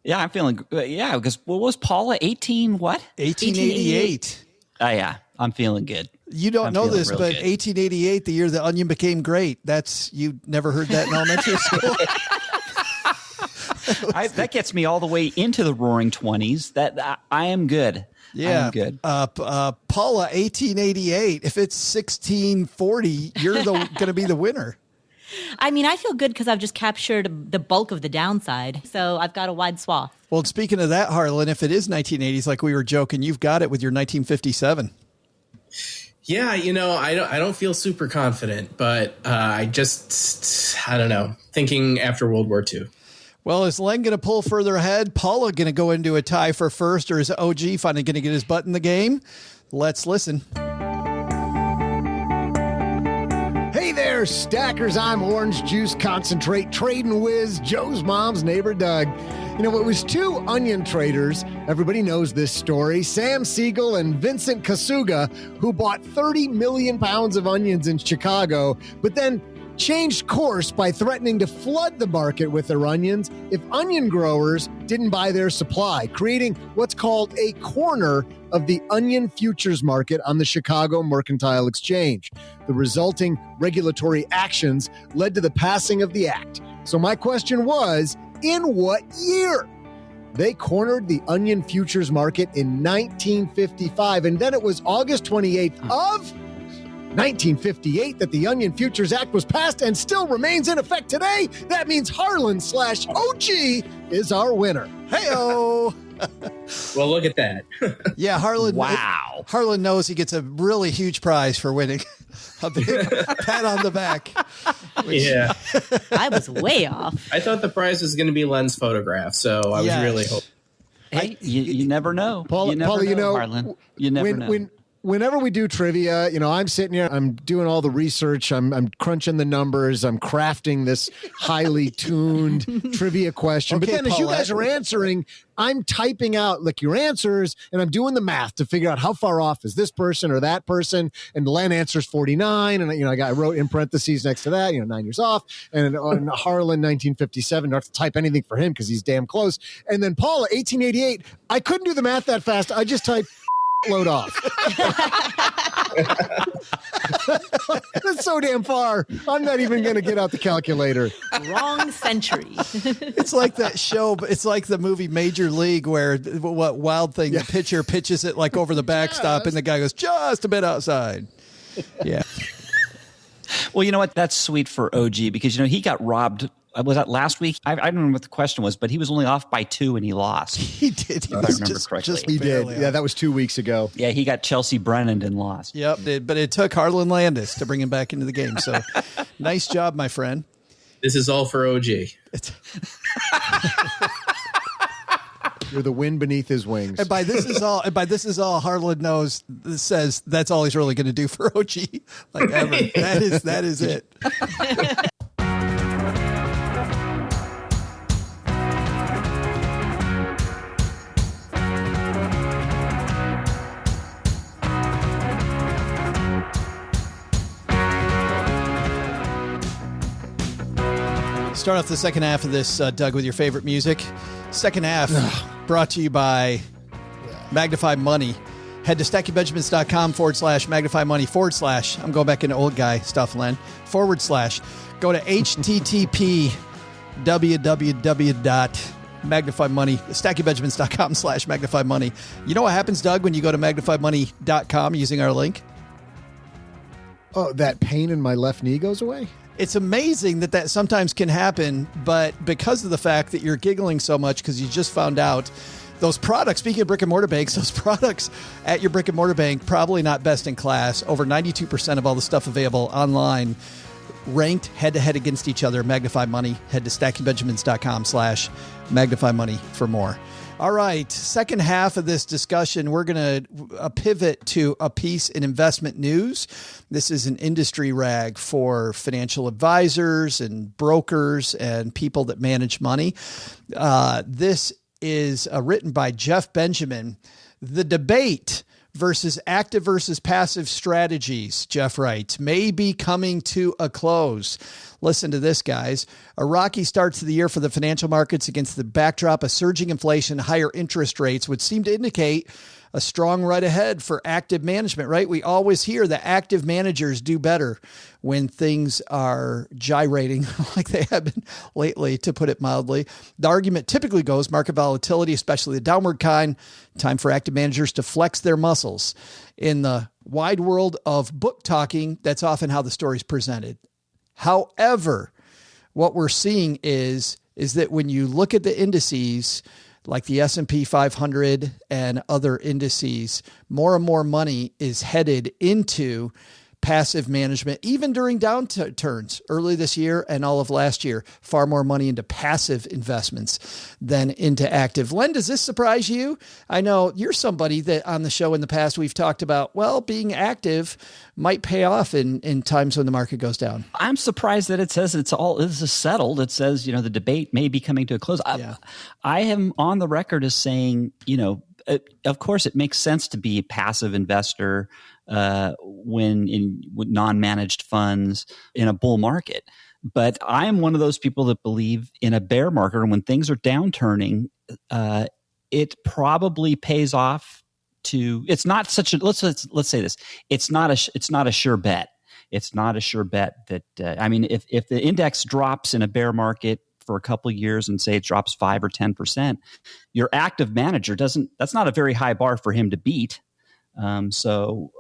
Yeah, I'm feeling good. Yeah, because what was Paula? 1888. Oh, yeah. I'm feling good. You don't know this, but good. 1888, the year the Onion became great. You never heard that in elementary school? That gets me all the way into the roaring 20s. That I am good. Yeah. I'm good. Paula, 1888. If it's 1640, you're going to be the winner. I mean, I feel good because I've just captured the bulk of the downside. So I've got a wide swath. Well, speaking of that, Harlan, if it is 1980s, like we were joking, you've got it with your 1957. Yeah, I don't feel super confident, but I don't know. Thinking after World War II. Well, is Len going to pull further ahead? Paula going to go into a tie for first, or is OG finally going to get his butt in the game? Let's listen. Hey there, Stackers. I'm Orange Juice Concentrate Trading Whiz, Joe's mom's neighbor, Doug. It was two onion traders. Everybody knows this story. Sam Siegel and Vincent Kasuga, who bought 30 million pounds of onions in Chicago, but then changed course by threatening to flood the market with their onions if onion growers didn't buy their supply, creating what's called a corner of the onion futures market on the Chicago Mercantile Exchange. The resulting regulatory actions led to the passing of the act. So my question was, in what year? They cornered the onion futures market in 1955, and then it was August 28th of 1958 that the Onion Futures Act was passed and still remains in effect today. That means Harlan/OG is our winner. Hey-o! Well, look at that. Yeah, Harlan. Wow. Harlan knows he gets a really huge prize for winning. A big pat on the back. Yeah. I was way off. I thought the prize was going to be Len's photograph, so I was really hoping. Hey, you never know. Paula, Harlan. You never know. whenever we do trivia, I'm sitting here, I'm doing all the research, I'm crunching the numbers, I'm crafting this highly tuned trivia question. But Okay, then as you Paula. guys are answering, I'm typing out like your answers and I'm doing the math to figure out how far off is this person or that person. And Len answers 49. And, I wrote in parentheses next to that, 9 years off. And on Harlan, 1957, don't have to type anything for him because he's damn close. And then Paula, 1888. I couldn't do the math that fast. I just typed load off. That's so damn far. I'm not even going to get out the calculator. Wrong century. It's like that show, but it's like the movie Major League where what Wild Thing, the pitcher pitches it like over the backstop and the guy goes just a bit outside. Yeah. Well, you know what? That's sweet for OG because, he got robbed. Was that last week? I don't remember what the question was, but he was only off by 2 and he lost. He did. If I remember correctly. He did. Yeah, that was 2 weeks ago. Yeah, he got Chelsea Brennan and lost. Yep. But it took Harlan Landes to bring him back into the game. So nice job, my friend. This is all for OG. You're the wind beneath his wings. And by this is all Harlan says that's all he's really going to do for OG. Like ever. That is it. Start off the second half of this, Doug, with your favorite music. Second half brought to you by Magnify Money. Head to stackybenjamins.com/magnify money / I'm going back into old guy stuff, Len, / go to http www.magnifymoney stackybenjamins.com/magnify money. You know what happens, Doug, when you go to magnifymoney.com using our link? Oh, that pain in my left knee goes away? It's amazing that sometimes can happen, but because of the fact that you're giggling so much because you just found out those products, speaking of brick and mortar banks, those products at your brick and mortar bank, probably not best in class. Over 92% of all the stuff available online ranked head-to-head against each other. Magnify Money. Head to stackybenjamins.com/magnify money for more. All right, second half of this discussion, we're going to pivot to a piece in investment news. This is an industry rag for financial advisors and brokers and people that manage money. This is written by Jeff Benjamin. The debate versus active versus passive strategies, Jeff writes, may be coming to a close. Listen to this, guys. A rocky start to the year for the financial markets against the backdrop of surging inflation, higher interest rates would seem to indicate a strong ride ahead for active management, right? We always hear that active managers do better when things are gyrating like they have been lately, to put it mildly. The argument typically goes market volatility, especially the downward kind, time for active managers to flex their muscles. In the wide world of book talking, that's often how the story is presented. However, what we're seeing is that when you look at the indices, like the S&P 500 and other indices, more and more money is headed into passive management, even during downturns early this year and all of last year, far more money into passive investments than into active. Len, does this surprise you? I know you're somebody that on the show in the past, we've talked about, well, being active might pay off in times when the market goes down. I'm surprised that it says this is settled. It says, the debate may be coming to a close. I am on the record as saying, of course it makes sense to be a passive investor when in non-managed funds in a bull market. But I'm one of those people that believe in a bear market, and when things are downturning, it probably pays off to. It's not such a let's say this. It's not a sure bet. It's not a sure bet that if the index drops in a bear market for a couple of years and say it drops 5 or 10%, your active manager that's not a very high bar for him to beat. So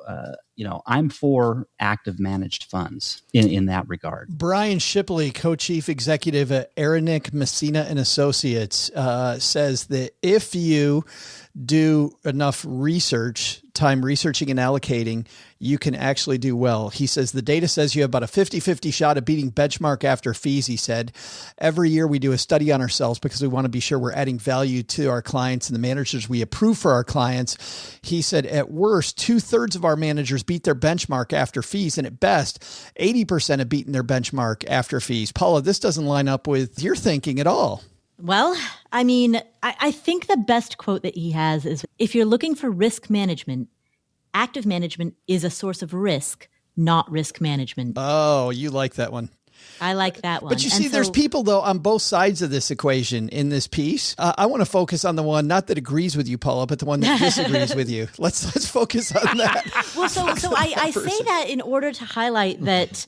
I'm for active managed funds in that regard. Brian Shipley, co-chief executive at Aranick, Messina and Associates, says that if you do enough time researching and allocating, you can actually do well. He says the data says you have about a 50-50 shot of beating benchmark after fees. He said, every year we do a study on ourselves because we want to be sure we're adding value to our clients and the managers we approve for our clients. He said at worst, 2/3 of our managers beat their benchmark after fees. And at best, 80% have beaten their benchmark after fees. Paula, this doesn't line up with your thinking at all. Well, I mean, I think the best quote that he has is, if you're looking for risk management, active management is a source of risk, not risk management. Oh, you like that one. I like that one. But you see, there's people, though, on both sides of this equation in this piece. I want to focus on the one, not that agrees with you, Paula, but the one that disagrees with you. Let's focus on that. Well, so I say that in order to highlight that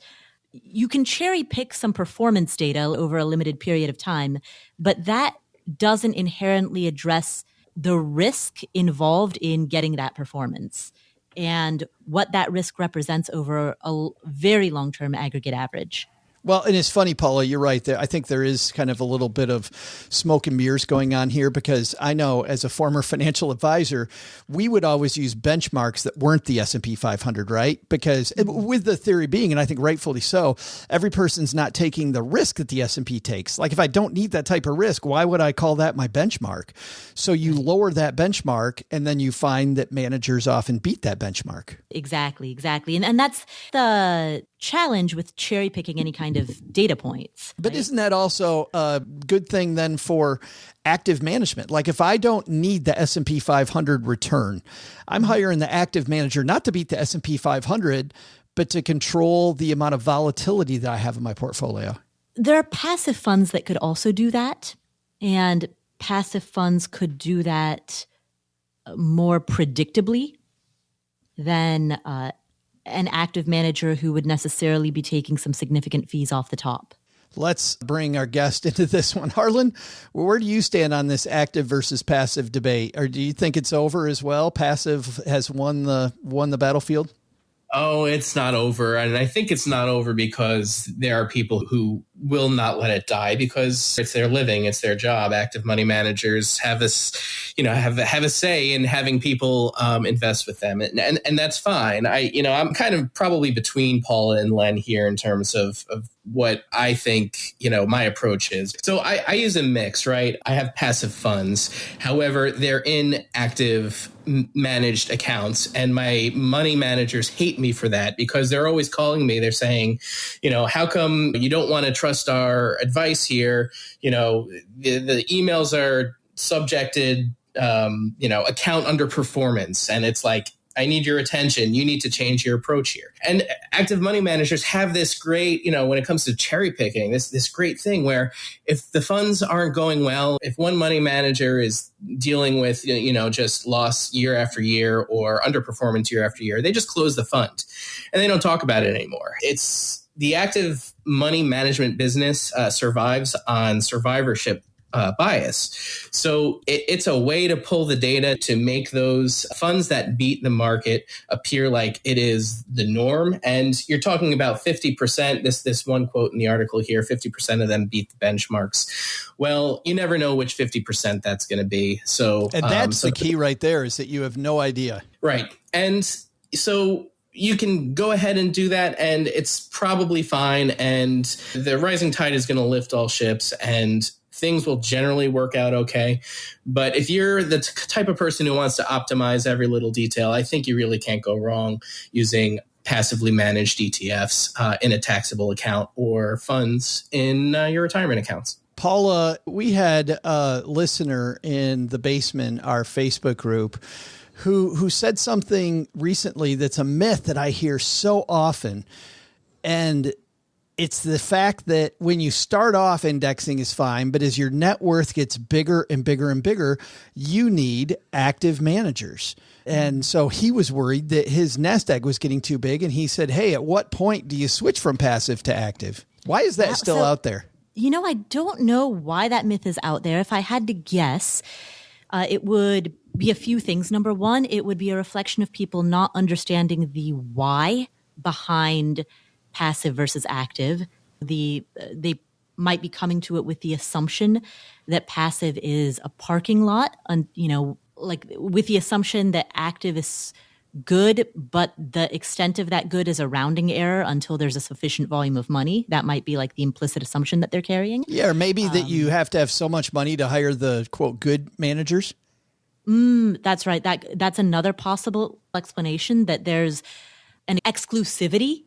you can cherry pick some performance data over a limited period of time, but that doesn't inherently address the risk involved in getting that performance and what that risk represents over a very long-term aggregate average. Well, and it's funny, Paula, you're right. I think there is kind of a little bit of smoke and mirrors going on here, because I know as a former financial advisor, we would always use benchmarks that weren't the S&P 500, right? Because with the theory being, and I think rightfully so, every person's not taking the risk that the S&P takes. Like if I don't need that type of risk, why would I call that my benchmark? So you lower that benchmark and then you find that managers often beat that benchmark. Exactly. And that's the challenge with cherry picking any kind of data points. But isn't that also a good thing then for active management? Like if I don't need the S&P 500 return, I'm hiring the active manager not to beat the S&P 500, but to control the amount of volatility that I have in my portfolio. There are passive funds that could also do that. And passive funds could do that more predictably than an active manager who would necessarily be taking some significant fees off the top. Let's bring our guest into this one. Harlan, where do you stand on this active versus passive debate? Or do you think it's over as well? Passive has won the battlefield? Oh, it's not over. And I think it's not over because there are people who will not let it die because it's their living, it's their job. Active money managers have this, have a say in having people invest with them. And that's fine. I'm kind of probably between Paula and Len here in terms of what I think, my approach is. So I use a mix, right? I have passive funds. However, they're in active managed accounts, and my money managers hate me for that because they're always calling me. They're saying, how come you don't want to trust our advice here? The emails are subjected, account underperformance. And it's like, I need your attention. You need to change your approach here. And active money managers have this great, when it comes to cherry picking, this great thing where if the funds aren't going well, if one money manager is dealing with, just loss year after year or underperformance year after year, they just close the fund and they don't talk about it anymore. It's the active money management business survives on survivorship bias. So it's a way to pull the data to make those funds that beat the market appear like it is the norm. And you're talking about 50%, this one quote in the article here, 50% of them beat the benchmarks. Well, you never know which 50% that's going to be. So, and that's the key right there, is that you have no idea. Right. And so you can go ahead and do that, and it's probably fine. And the rising tide is going to lift all ships, and things will generally work out okay. But if you're the type of person who wants to optimize every little detail, I think you really can't go wrong using passively managed ETFs in a taxable account or funds in your retirement accounts. Paula, we had a listener in the basement, our Facebook group, who said something recently that's a myth that I hear so often. And it's the fact that when you start off, indexing is fine, but as your net worth gets bigger and bigger and bigger, you need active managers. And so he was worried that his nest egg was getting too big. And he said, hey, at what point do you switch from passive to active? Why is that still out there? I don't know why that myth is out there. If I had to guess, It would be a few things. Number one, it would be a reflection of people not understanding the why behind passive versus active. They might be coming to it with the assumption that passive is a parking lot, and like with the assumption that active is good, but the extent of that good is a rounding error until there's a sufficient volume of money. That might be like the implicit assumption that they're carrying. Yeah, or maybe that you have to have so much money to hire the, quote, good managers. That's right. That's another possible explanation, that there's an exclusivity,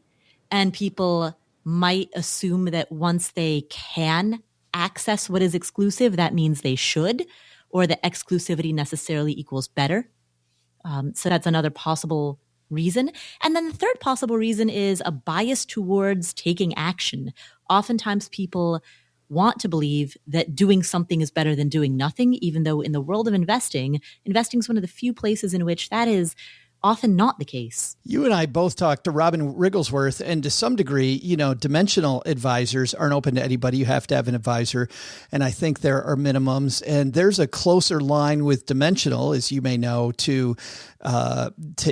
and people might assume that once they can access what is exclusive, that means they should, or that exclusivity necessarily equals better. So that's another possible reason. And then the third possible reason is a bias towards taking action. Oftentimes people want to believe that doing something is better than doing nothing, even though in the world of investing is one of the few places in which that is often not the case. You and I both talked to Robin Rigglesworth, and to some degree, dimensional advisors aren't open to anybody. You have to have an advisor. And I think there are minimums, and there's a closer line with dimensional, as you may know, to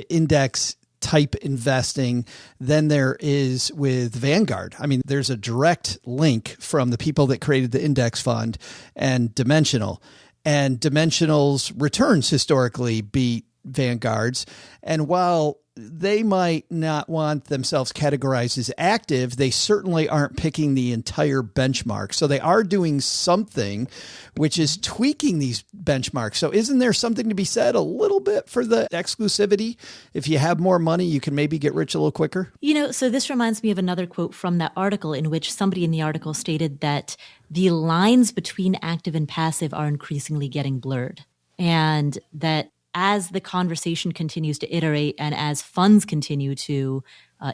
index type investing than there is with Vanguard. I mean, there's a direct link from the people that created the index fund and dimensional. And dimensional's returns historically beat Vanguards. And while they might not want themselves categorized as active, they certainly aren't picking the entire benchmark. So they are doing something, which is tweaking these benchmarks. So isn't there something to be said a little bit for the exclusivity? If you have more money, you can maybe get rich a little quicker. So this reminds me of another quote from that article, in which somebody in the article stated that the lines between active and passive are increasingly getting blurred, and that as the conversation continues to iterate and as funds continue to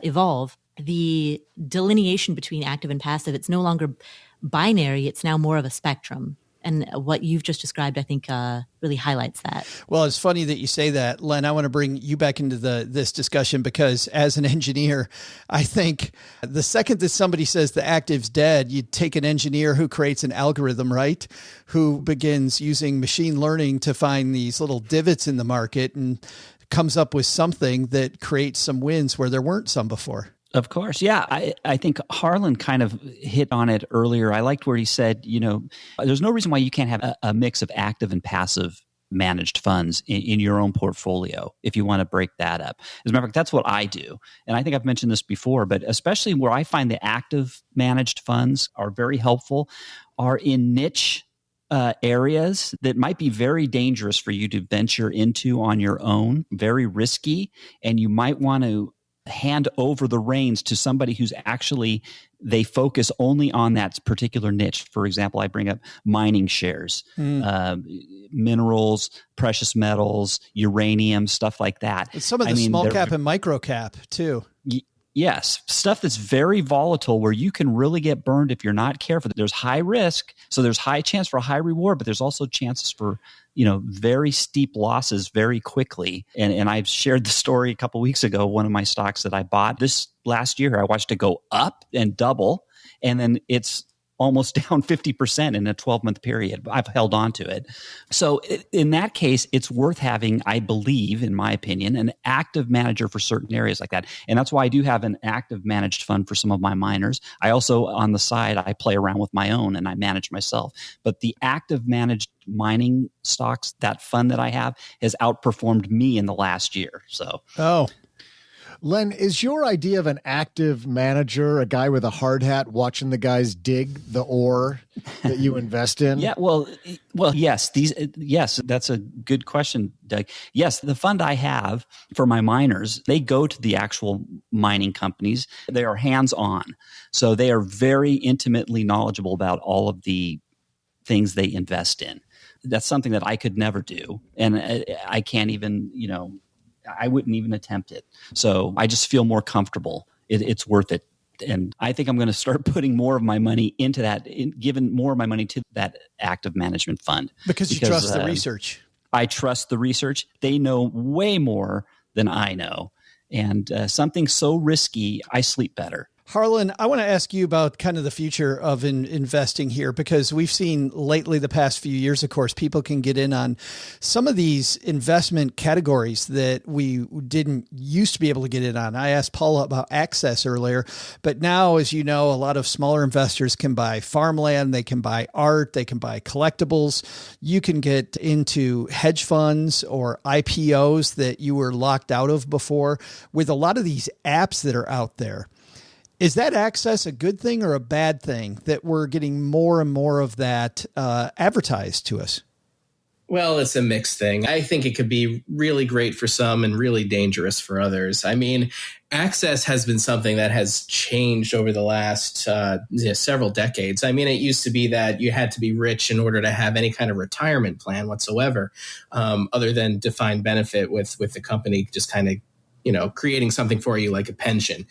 evolve, the delineation between active and passive, it's no longer binary. It's now more of a spectrum. And what you've just described, I think, really highlights that. Well, it's funny that you say that, Len. I want to bring you back into this discussion, because as an engineer, I think the second that somebody says the active's dead, you take an engineer who creates an algorithm, right? Who begins using machine learning to find these little divots in the market and comes up with something that creates some wins where there weren't some before. Of course. Yeah. I think Harlan kind of hit on it earlier. I liked where he said, there's no reason why you can't have a mix of active and passive managed funds in your own portfolio if you want to break that up. As a matter of fact, that's what I do. And I think I've mentioned this before, but especially where I find the active managed funds are very helpful are in niche areas that might be very dangerous for you to venture into on your own, very risky, and you might want to hand over the reins to somebody who's actually, they focus only on that particular niche. For example, I bring up mining shares, minerals, precious metals, uranium, stuff like that. It's some of the small cap and micro cap too. Yes, stuff that's very volatile where you can really get burned if you're not careful. There's high risk, so there's high chance for a high reward, but there's also chances for very steep losses very quickly. And I've shared the story a couple of weeks ago. One of my stocks that I bought this last year, I watched it go up and double, and then it's almost down 50% in a 12-month period. I've held on to it. So in that case, it's worth having, I believe, in my opinion, an active manager for certain areas like that. And that's why I do have an active managed fund for some of my miners. I also, on the side, I play around with my own and I manage myself. But the active managed mining stocks, that fund that I have, has outperformed me in the last year. So, Len, is your idea of an active manager a guy with a hard hat watching the guys dig the ore that you invest in? Yeah, well, yes. Yes, that's a good question, Doug. Yes, the fund I have for my miners, they go to the actual mining companies. They are hands-on, so they are very intimately knowledgeable about all of the things they invest in. That's something that I could never do, and I can't even, I wouldn't even attempt it. So I just feel more comfortable. It's worth it. And I think I'm going to start putting more of my money into that, giving more of my money to that active management fund. Because you trust the research. I trust the research. They know way more than I know. And something so risky, I sleep better. Harlan, I want to ask you about kind of the future of investing here, because we've seen lately, the past few years, of course, people can get in on some of these investment categories that we didn't used to be able to get in on. I asked Paula about access earlier, but now, as you know, a lot of smaller investors can buy farmland, they can buy art, they can buy collectibles. You can get into hedge funds or IPOs that you were locked out of before with a lot of these apps that are out there. Is that access a good thing or a bad thing that we're getting more and more of that advertised to us? Well, it's a mixed thing. I think it could be really great for some and really dangerous for others. I mean, access has been something that has changed over the last several decades. I mean, it used to be that you had to be rich in order to have any kind of retirement plan whatsoever, other than defined benefit with the company just kind of, creating something for you like a pension.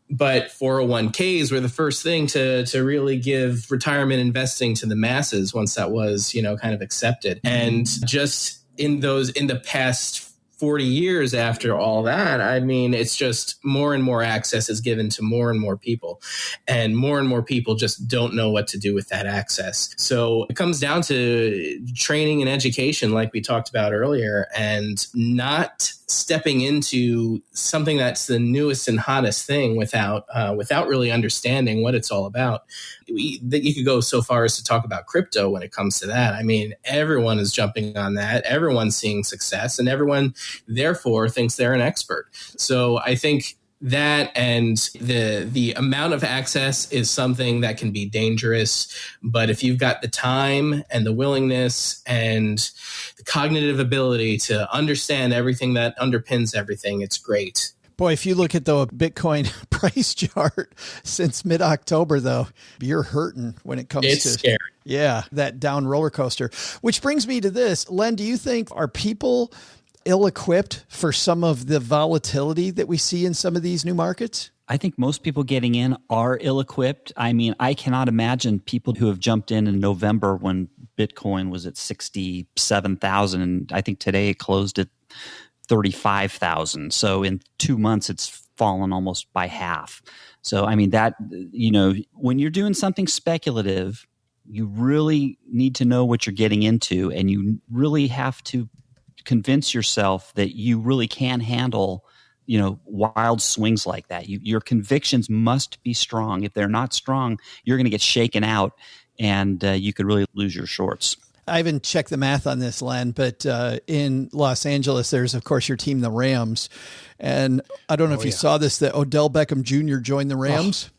But 401ks were the first thing to really give retirement investing to the masses once that was, kind of accepted. And just in the past 40 years after all that, I mean, it's just more and more access is given to more and more people, and more people just don't know what to do with that access. So it comes down to training and education, like we talked about earlier, and not stepping into something that's the newest and hottest thing without really understanding what it's all about. You could go so far as to talk about crypto when it comes to that. I mean, everyone is jumping on that. Everyone's seeing success, and everyone therefore thinks they're an expert. So I think that and the amount of access is something that can be dangerous. But if you've got the time and the willingness and the cognitive ability to understand everything that underpins everything, it's great. Boy, if you look at the Bitcoin price chart since mid-October, though, you're hurting when it comes to... It's scary. Yeah, that down roller coaster. Which brings me to this. Len, do you think, are people ill-equipped for some of the volatility that we see in some of these new markets? I think most people getting in are ill-equipped. I mean, I cannot imagine people who have jumped in November when Bitcoin was at 67,000, and I think today it closed at 35,000. So in 2 months, it's fallen almost by half. So, I mean, that, when you're doing something speculative, you really need to know what you're getting into, and you really have to convince yourself that you really can handle, wild swings like that. Your convictions must be strong. If they're not strong, you're going to get shaken out, and you could really lose your shorts. I haven't checked the math on this, Len, but in Los Angeles, there's, of course, your team, the Rams. And I don't know if you saw this, that Odell Beckham Jr. joined the Rams.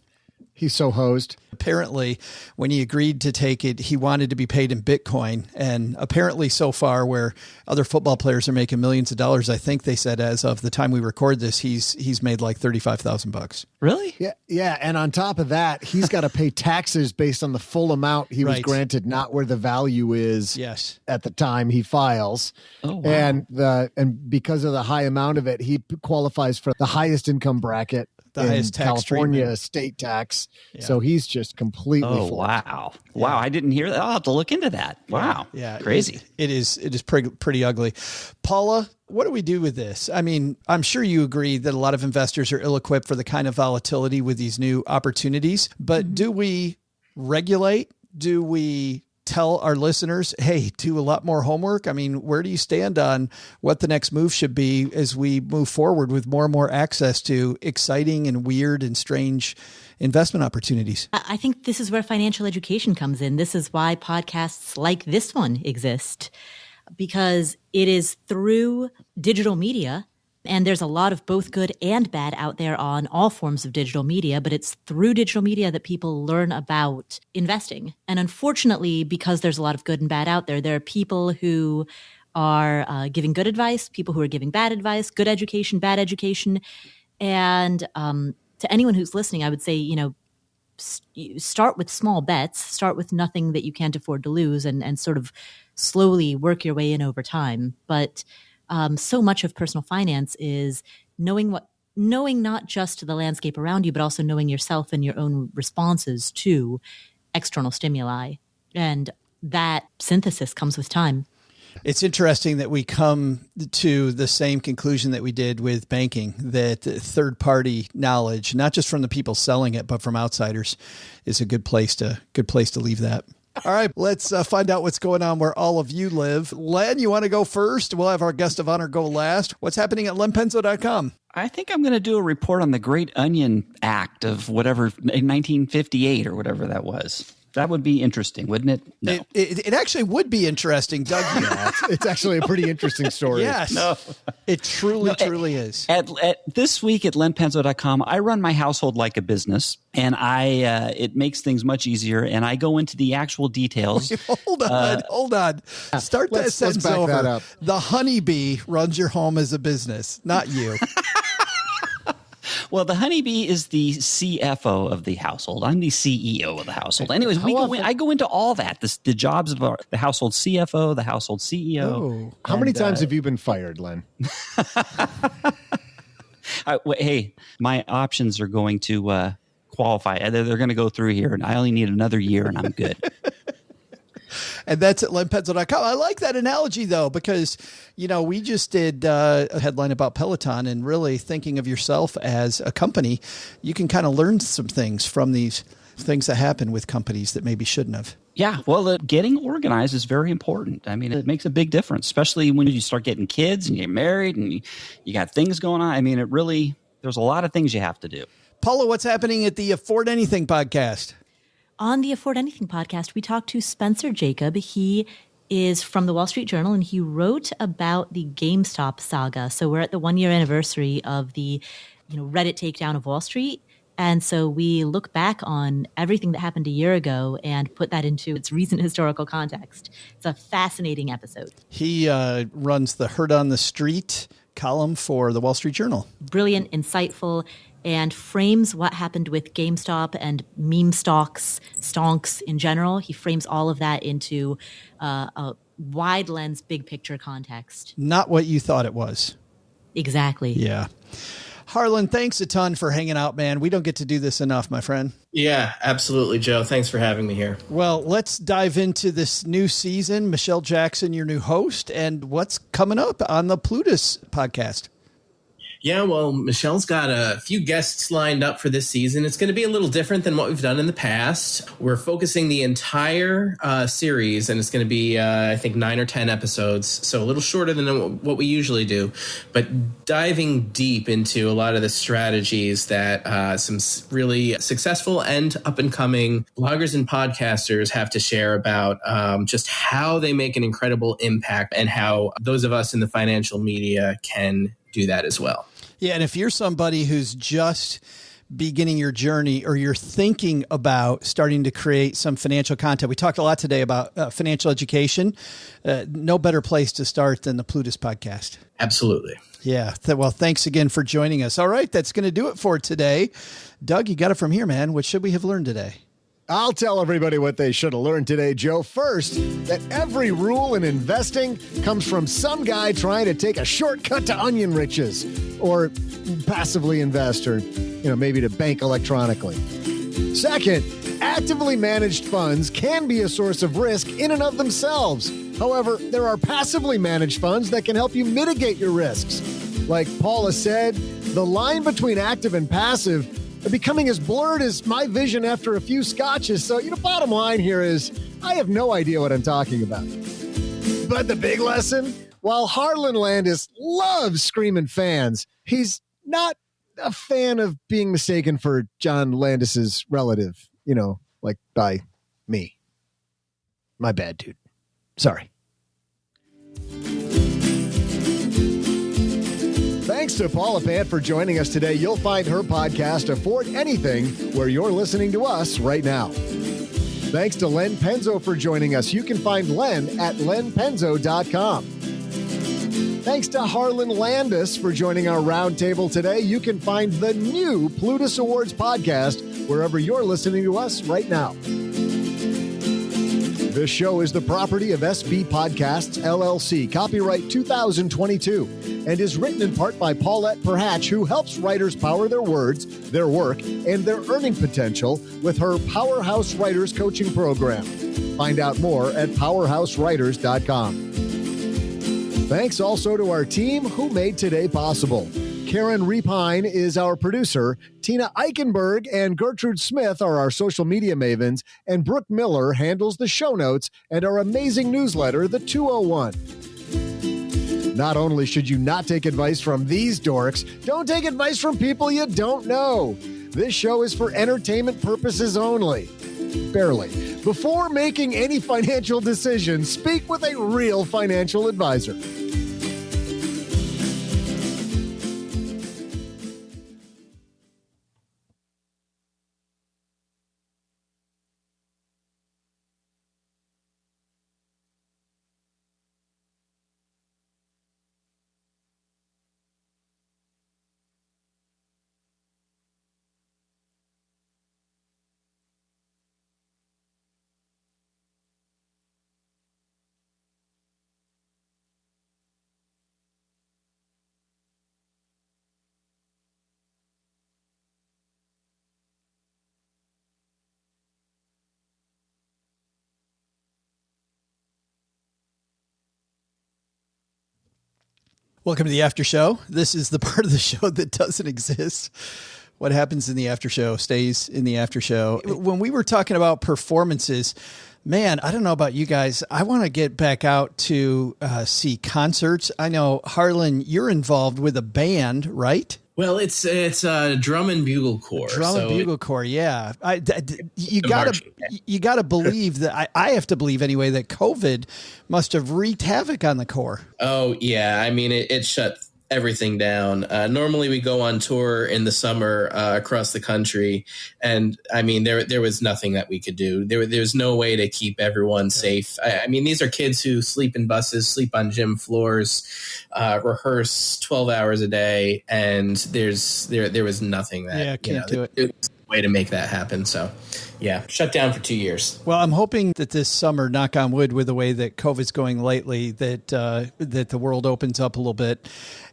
He's so hosed. Apparently, when he agreed to take it, he wanted to be paid in Bitcoin. And apparently so far, where other football players are making millions of dollars, I think they said as of the time we record this, he's made like $35,000. Really? Yeah. And on top of that, he's got to pay taxes based on the full amount he was granted, not where the value is at the time he files. Oh, wow. And because of the high amount of it, he qualifies for the highest income bracket. The highest tax California treatment. State tax. Yeah. So he's just completely full. Wow. Yeah. Wow. I didn't hear that. I'll have to look into that. Wow. Yeah. Crazy. It is pretty ugly. Paula, what do we do with this? I mean, I'm sure you agree that a lot of investors are ill-equipped for the kind of volatility with these new opportunities, but do we regulate? Do we tell our listeners, hey, do a lot more homework? I mean, where do you stand on what the next move should be as we move forward with more and more access to exciting and weird and strange investment opportunities? I think this is where financial education comes in. This is why podcasts like this one exist, because it is through digital media. And there's a lot of both good and bad out there on all forms of digital media, but it's through digital media that people learn about investing. And unfortunately, because there's a lot of good and bad out there, there are people who are giving good advice, people who are giving bad advice, good education, bad education. And to anyone who's listening, I would say, start with small bets, start with nothing that you can't afford to lose, and sort of slowly work your way in over time. But so much of personal finance is knowing not just the landscape around you, but also knowing yourself and your own responses to external stimuli. And that synthesis comes with time. It's interesting that we come to the same conclusion that we did with banking, that third-party knowledge, not just from the people selling it, but from outsiders, is a good place to leave that. All right, let's find out what's going on where all of you live. Len, you want to go first? We'll have our guest of honor go last. What's happening at lenpenzo.com? I think I'm going to do a report on the Great Onion Act of whatever, 1958 or whatever that was. That would be interesting, wouldn't it? No. It actually would be interesting, Doug. Yeah, it's actually a pretty interesting story. Yes, no. It truly is. At this week at lenpenzo.com, I run my household like a business, and it makes things much easier. And I go into the actual details. Hold on. Start that sentence over. That up. The honeybee runs your home as a business, not you. Well, the honeybee is the CFO of the household. I'm the CEO of the household. Anyways, I go into all that, the jobs of the household CFO, the household CEO. Oh. How many times have you been fired, Len? Hey, my options are going to qualify. They're going to go through here, and I only need another year, and I'm good. And that's at lenpenzo.com. I like that analogy, though, because, we just did a headline about Peloton, and really thinking of yourself as a company, you can kind of learn some things from these things that happen with companies that maybe shouldn't have. Yeah, well, getting organized is very important. I mean, it makes a big difference, especially when you start getting kids and you get married and you got things going on. I mean, there's a lot of things you have to do. Paula, what's happening at the Afford Anything podcast? On the Afford Anything podcast, we talked to Spencer Jacob. He is from the Wall Street Journal, and he wrote about the GameStop saga. So we're at the 1-year anniversary of the Reddit takedown of Wall Street. And so we look back on everything that happened a year ago and put that into its recent historical context. It's a fascinating episode. He runs the Herd on the Street column for the Wall Street Journal. Brilliant, insightful, and frames what happened with GameStop and meme stonks in general. He frames all of that into a wide lens, big picture context. Not what you thought it was. Exactly. Yeah. Harlan, thanks a ton for hanging out, man. We don't get to do this enough, my friend. Yeah, absolutely, Joe. Thanks for having me here. Well, let's dive into this new season. Michelle Jackson, your new host, and what's coming up on the Plutus podcast. Yeah, well, Michelle's got a few guests lined up for this season. It's going to be a little different than what we've done in the past. We're focusing the entire series, and it's going to be, I think, 9 or 10 episodes, so a little shorter than what we usually do, but diving deep into a lot of the strategies that some really successful and up-and-coming bloggers and podcasters have to share about just how they make an incredible impact and how those of us in the financial media can do that as well. Yeah, and if you're somebody who's just beginning your journey or you're thinking about starting to create some financial content, we talked a lot today about financial education. No better place to start than the Plutus podcast. Absolutely. Yeah. Well, thanks again for joining us. All right, that's going to do it for today. Doug, you got it from here, man. What should we have learned today? I'll tell everybody what they should have learned today, Joe. First, that every rule in investing comes from some guy trying to take a shortcut to onion riches or passively invest or, maybe to bank electronically. Second, actively managed funds can be a source of risk in and of themselves. However, there are passively managed funds that can help you mitigate your risks. Like Paula said, the line between active and passive are becoming as blurred as my vision after a few scotches. So, bottom line here is I have no idea what I'm talking about. But the big lesson, while Harlan Landes loves screaming fans, he's not a fan of being mistaken for John Landis's relative, like by me. My bad, dude. Sorry. Thanks to Paula Pant for joining us today. You'll find her podcast, Afford Anything, where you're listening to us right now. Thanks to Len Penzo for joining us. You can find Len at lenpenzo.com. Thanks to Harlan Landes for joining our roundtable today. You can find the new Plutus Awards podcast wherever you're listening to us right now. This show is the property of SB Podcasts, LLC, copyright 2022, and is written in part by Paulette Perhatch, who helps writers power their words, their work, and their earning potential with her Powerhouse Writers coaching program. Find out more at powerhousewriters.com. Thanks also to our team who made today possible. Karen Repine is our producer. Tina Eichenberg and Gertrude Smith are our social media mavens. And Brooke Miller handles the show notes and our amazing newsletter, The 201. Not only should you not take advice from these dorks, don't take advice from people you don't know. This show is for entertainment purposes only. Barely. Before making any financial decisions, speak with a real financial advisor. Welcome to the after show. This is the part of the show that doesn't exist. What happens in the after show stays in the after show. When we were talking about performances, man, I don't know about you guys. I want to get back out to see concerts. I know, Harlan, you're involved with a band, right? Well, it's a drum and bugle corps. Bugle corps, yeah. You gotta believe that. I have to believe anyway that COVID must have wreaked havoc on the corps. Oh yeah, I mean it shut everything down. Normally we go on tour in the summer across the country, and I mean there was nothing that we could do. There's no way to keep everyone safe. I mean these are kids who sleep in buses, sleep on gym floors, rehearse 12 hours a day, and there was nothing that do it. It was a way to make that happen. So yeah, shut down for 2 years. Well, I'm hoping that this summer, knock on wood, with the way that COVID's going lately, that the world opens up a little bit.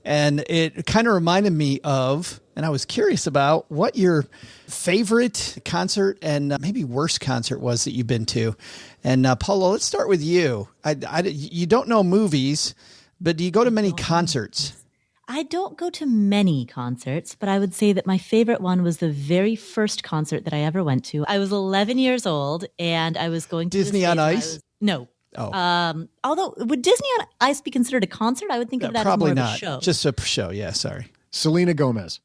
And it kind of reminded me of, and I was curious about, what your favorite concert and maybe worst concert was that you've been to. And Paula, let's start with you. You don't know movies, but do you go to many concerts? I don't go to many concerts, but I would say that my favorite one was the very first concert that I ever went to. I was 11 years old, and I was going to Disney on Ice? No. Oh. Although, would Disney on Ice be considered a concert? I would think of that probably as more not. of a show. Just a show, yeah, sorry. Selena Gomez.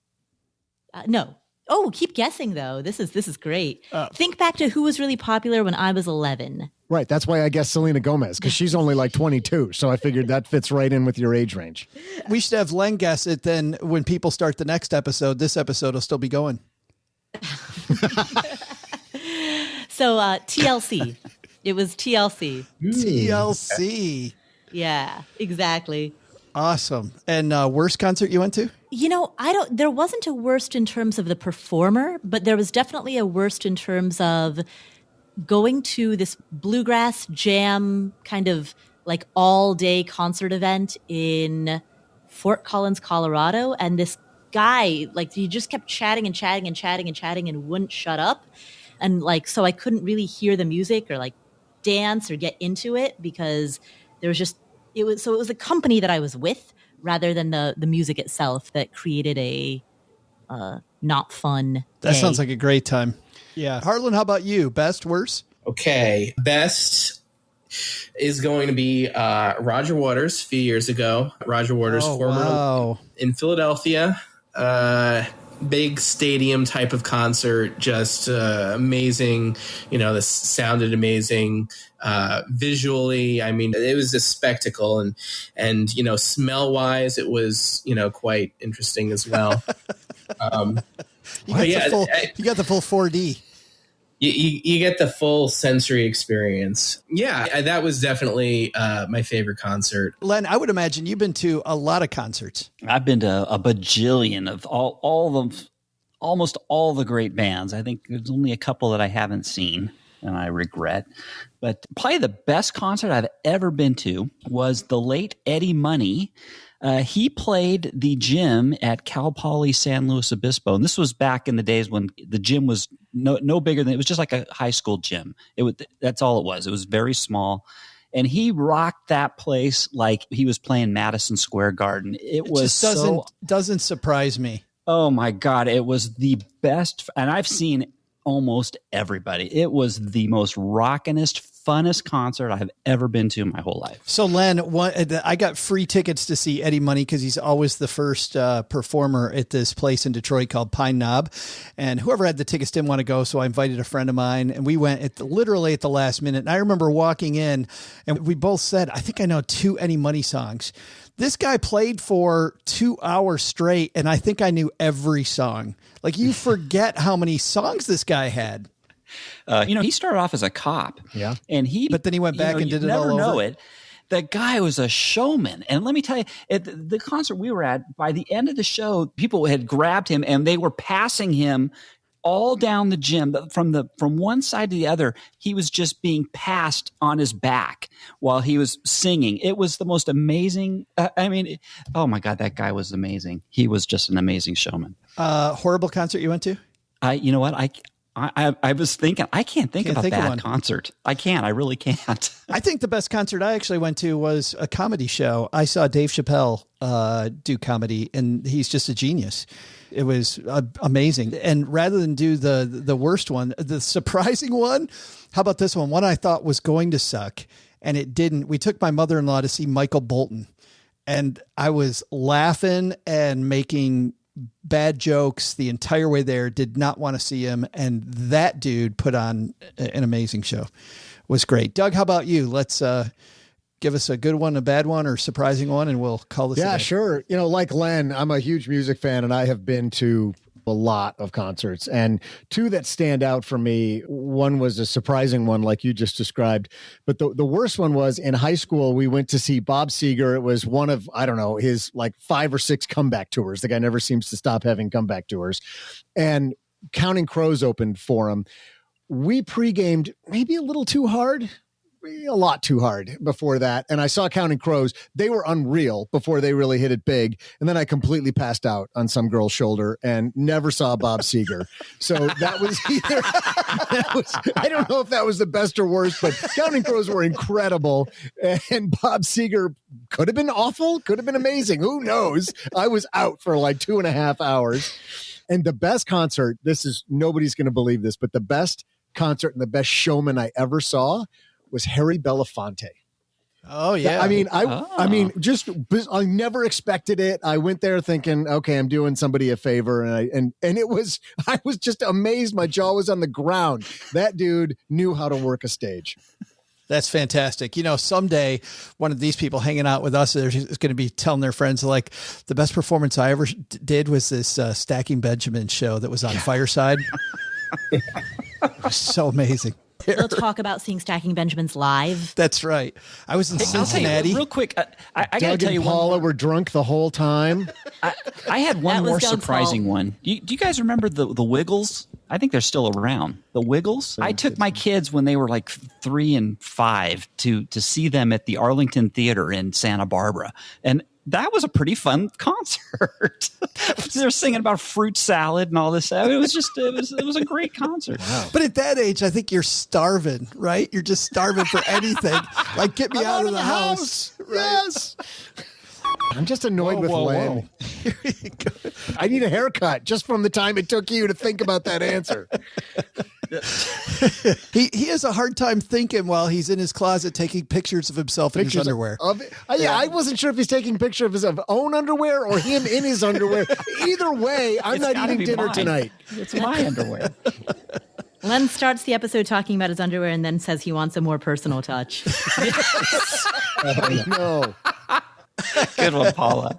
No. Oh, keep guessing, though. This is great. Think back to who was really popular when I was 11. Right. That's why I guess Selena Gomez, because she's only like 22. So I figured that fits right in with your age range. We should have Len guess it. Then when people start the next episode, this episode will still be going. So TLC. It was TLC. TLC. Yeah, exactly. Awesome. And worst concert you went to? There wasn't a worst in terms of the performer, but there was definitely a worst in terms of going to this bluegrass jam kind of like all day concert event in Fort Collins, Colorado. And this guy, like, he just kept chatting and chatting and chatting and chatting and wouldn't shut up. And like, so I couldn't really hear the music or like dance or get into it because there was just, it was a company that I was with rather than the music itself that created a not fun That day. sounds like a great time. Yeah. Harlan, how about you? Best, worst? Okay, best is going to be Roger Waters a few years ago. Roger Waters, in Philadelphia. Big stadium type of concert, just amazing. This sounded amazing visually. I mean, it was a spectacle, and smell wise, it was quite interesting as well. You got the full 4D. You get the full sensory experience. Yeah, that was definitely my favorite concert. Len, I would imagine you've been to a lot of concerts. I've been to a bajillion of almost all the great bands. I think there's only a couple that I haven't seen, and I regret. But probably the best concert I've ever been to was the late Eddie Money. He played the gym at Cal Poly San Luis Obispo, and this was back in the days when the gym was no bigger than, it was just like a high school gym. That's all it was. It was very small, and he rocked that place like he was playing Madison Square Garden. It was just doesn't surprise me. Oh my God, it was the best, and I've seen almost everybody. It was the most rockinest, funnest concert I've ever been to in my whole life. So Len, I got free tickets to see Eddie Money because he's always the first performer at this place in Detroit called Pine Knob. And whoever had the tickets didn't want to go, so I invited a friend of mine, and we went literally at the last minute. And I remember walking in, and we both said, I think I know 2 Eddie Money songs. This guy played for 2 hours straight, and I think I knew every song. Like, you forget how many songs this guy had. He started off as a cop. Yeah. But then he went back and did it all over. You never know it. The guy was a showman. And let me tell you, at the concert we were at, by the end of the show, people had grabbed him and they were passing him all down the gym from one side to the other. He was just being passed on his back while he was singing. It was the most amazing. Oh my God, that guy was amazing. He was just an amazing showman. Horrible concert you went to? You know what? I was thinking, I can't think of a bad concert. I can't. I really can't. I think the best concert I actually went to was a comedy show. I saw Dave Chappelle do comedy, and he's just a genius. It was amazing. And rather than do the worst one, the surprising one, how about this one? One I thought was going to suck, and it didn't. We took my mother-in-law to see Michael Bolton, and I was laughing and making bad jokes the entire way there. Did not want to see him, and that dude put on an amazing show. It was great. Doug, how about you? Let's give us a good one, a bad one, or surprising one, and we'll call this. Yeah, sure. Like Len, I'm a huge music fan, and I have been to a lot of concerts, and 2 that stand out for me. One was a surprising one, like you just described, but the worst one was in high school. We went to see Bob Seger. It was one of, I don't know, his like 5 or 6 comeback tours. The guy never seems to stop having comeback tours, and Counting Crows opened for him. We pre-gamed maybe a little too hard. A lot too hard before that. And I saw Counting Crows. They were unreal before they really hit it big. And then I completely passed out on some girl's shoulder and never saw Bob Seger. So that was either, I don't know if that was the best or worst, but Counting Crows were incredible. And Bob Seger could have been awful, could have been amazing. Who knows? I was out for like 2.5 hours. And the best concert, nobody's going to believe this, but the best concert and the best showman I ever saw was Harry Belafonte. Oh yeah. I never expected it. I went there thinking, okay, I'm doing somebody a favor. And I was just amazed. My jaw was on the ground. That dude knew how to work a stage. That's fantastic. Someday one of these people hanging out with us is going to be telling their friends, like, the best performance I ever did was this Stacking Benjamin show that was on Fireside. It was so amazing. We'll talk about seeing Stacking Benjamins live. That's right. I was in Cincinnati. Real quick, I got to tell you, Paula were drunk the whole time. I had one more surprising one. Do you guys remember the Wiggles? I think they're still around. The Wiggles. I took my kids when they were like 3 and 5 to see them at the Arlington Theater in Santa Barbara, and that was a pretty fun concert. They're singing about fruit salad and all this stuff. It was a great concert. Wow. But at that age, I think you're starving, right? You're just starving for anything. Like, get me out of the house. Right? Yes. I'm just annoyed with Len. I need a haircut just from the time it took you to think about that answer. He has a hard time thinking while he's in his closet taking pictures of himself in his underwear. I wasn't sure if he's taking pictures of his own underwear or him in his underwear. Either way, I'm not eating dinner tonight. It's my underwear. Len starts the episode talking about his underwear and then says he wants a more personal touch. No. Good one, Paula.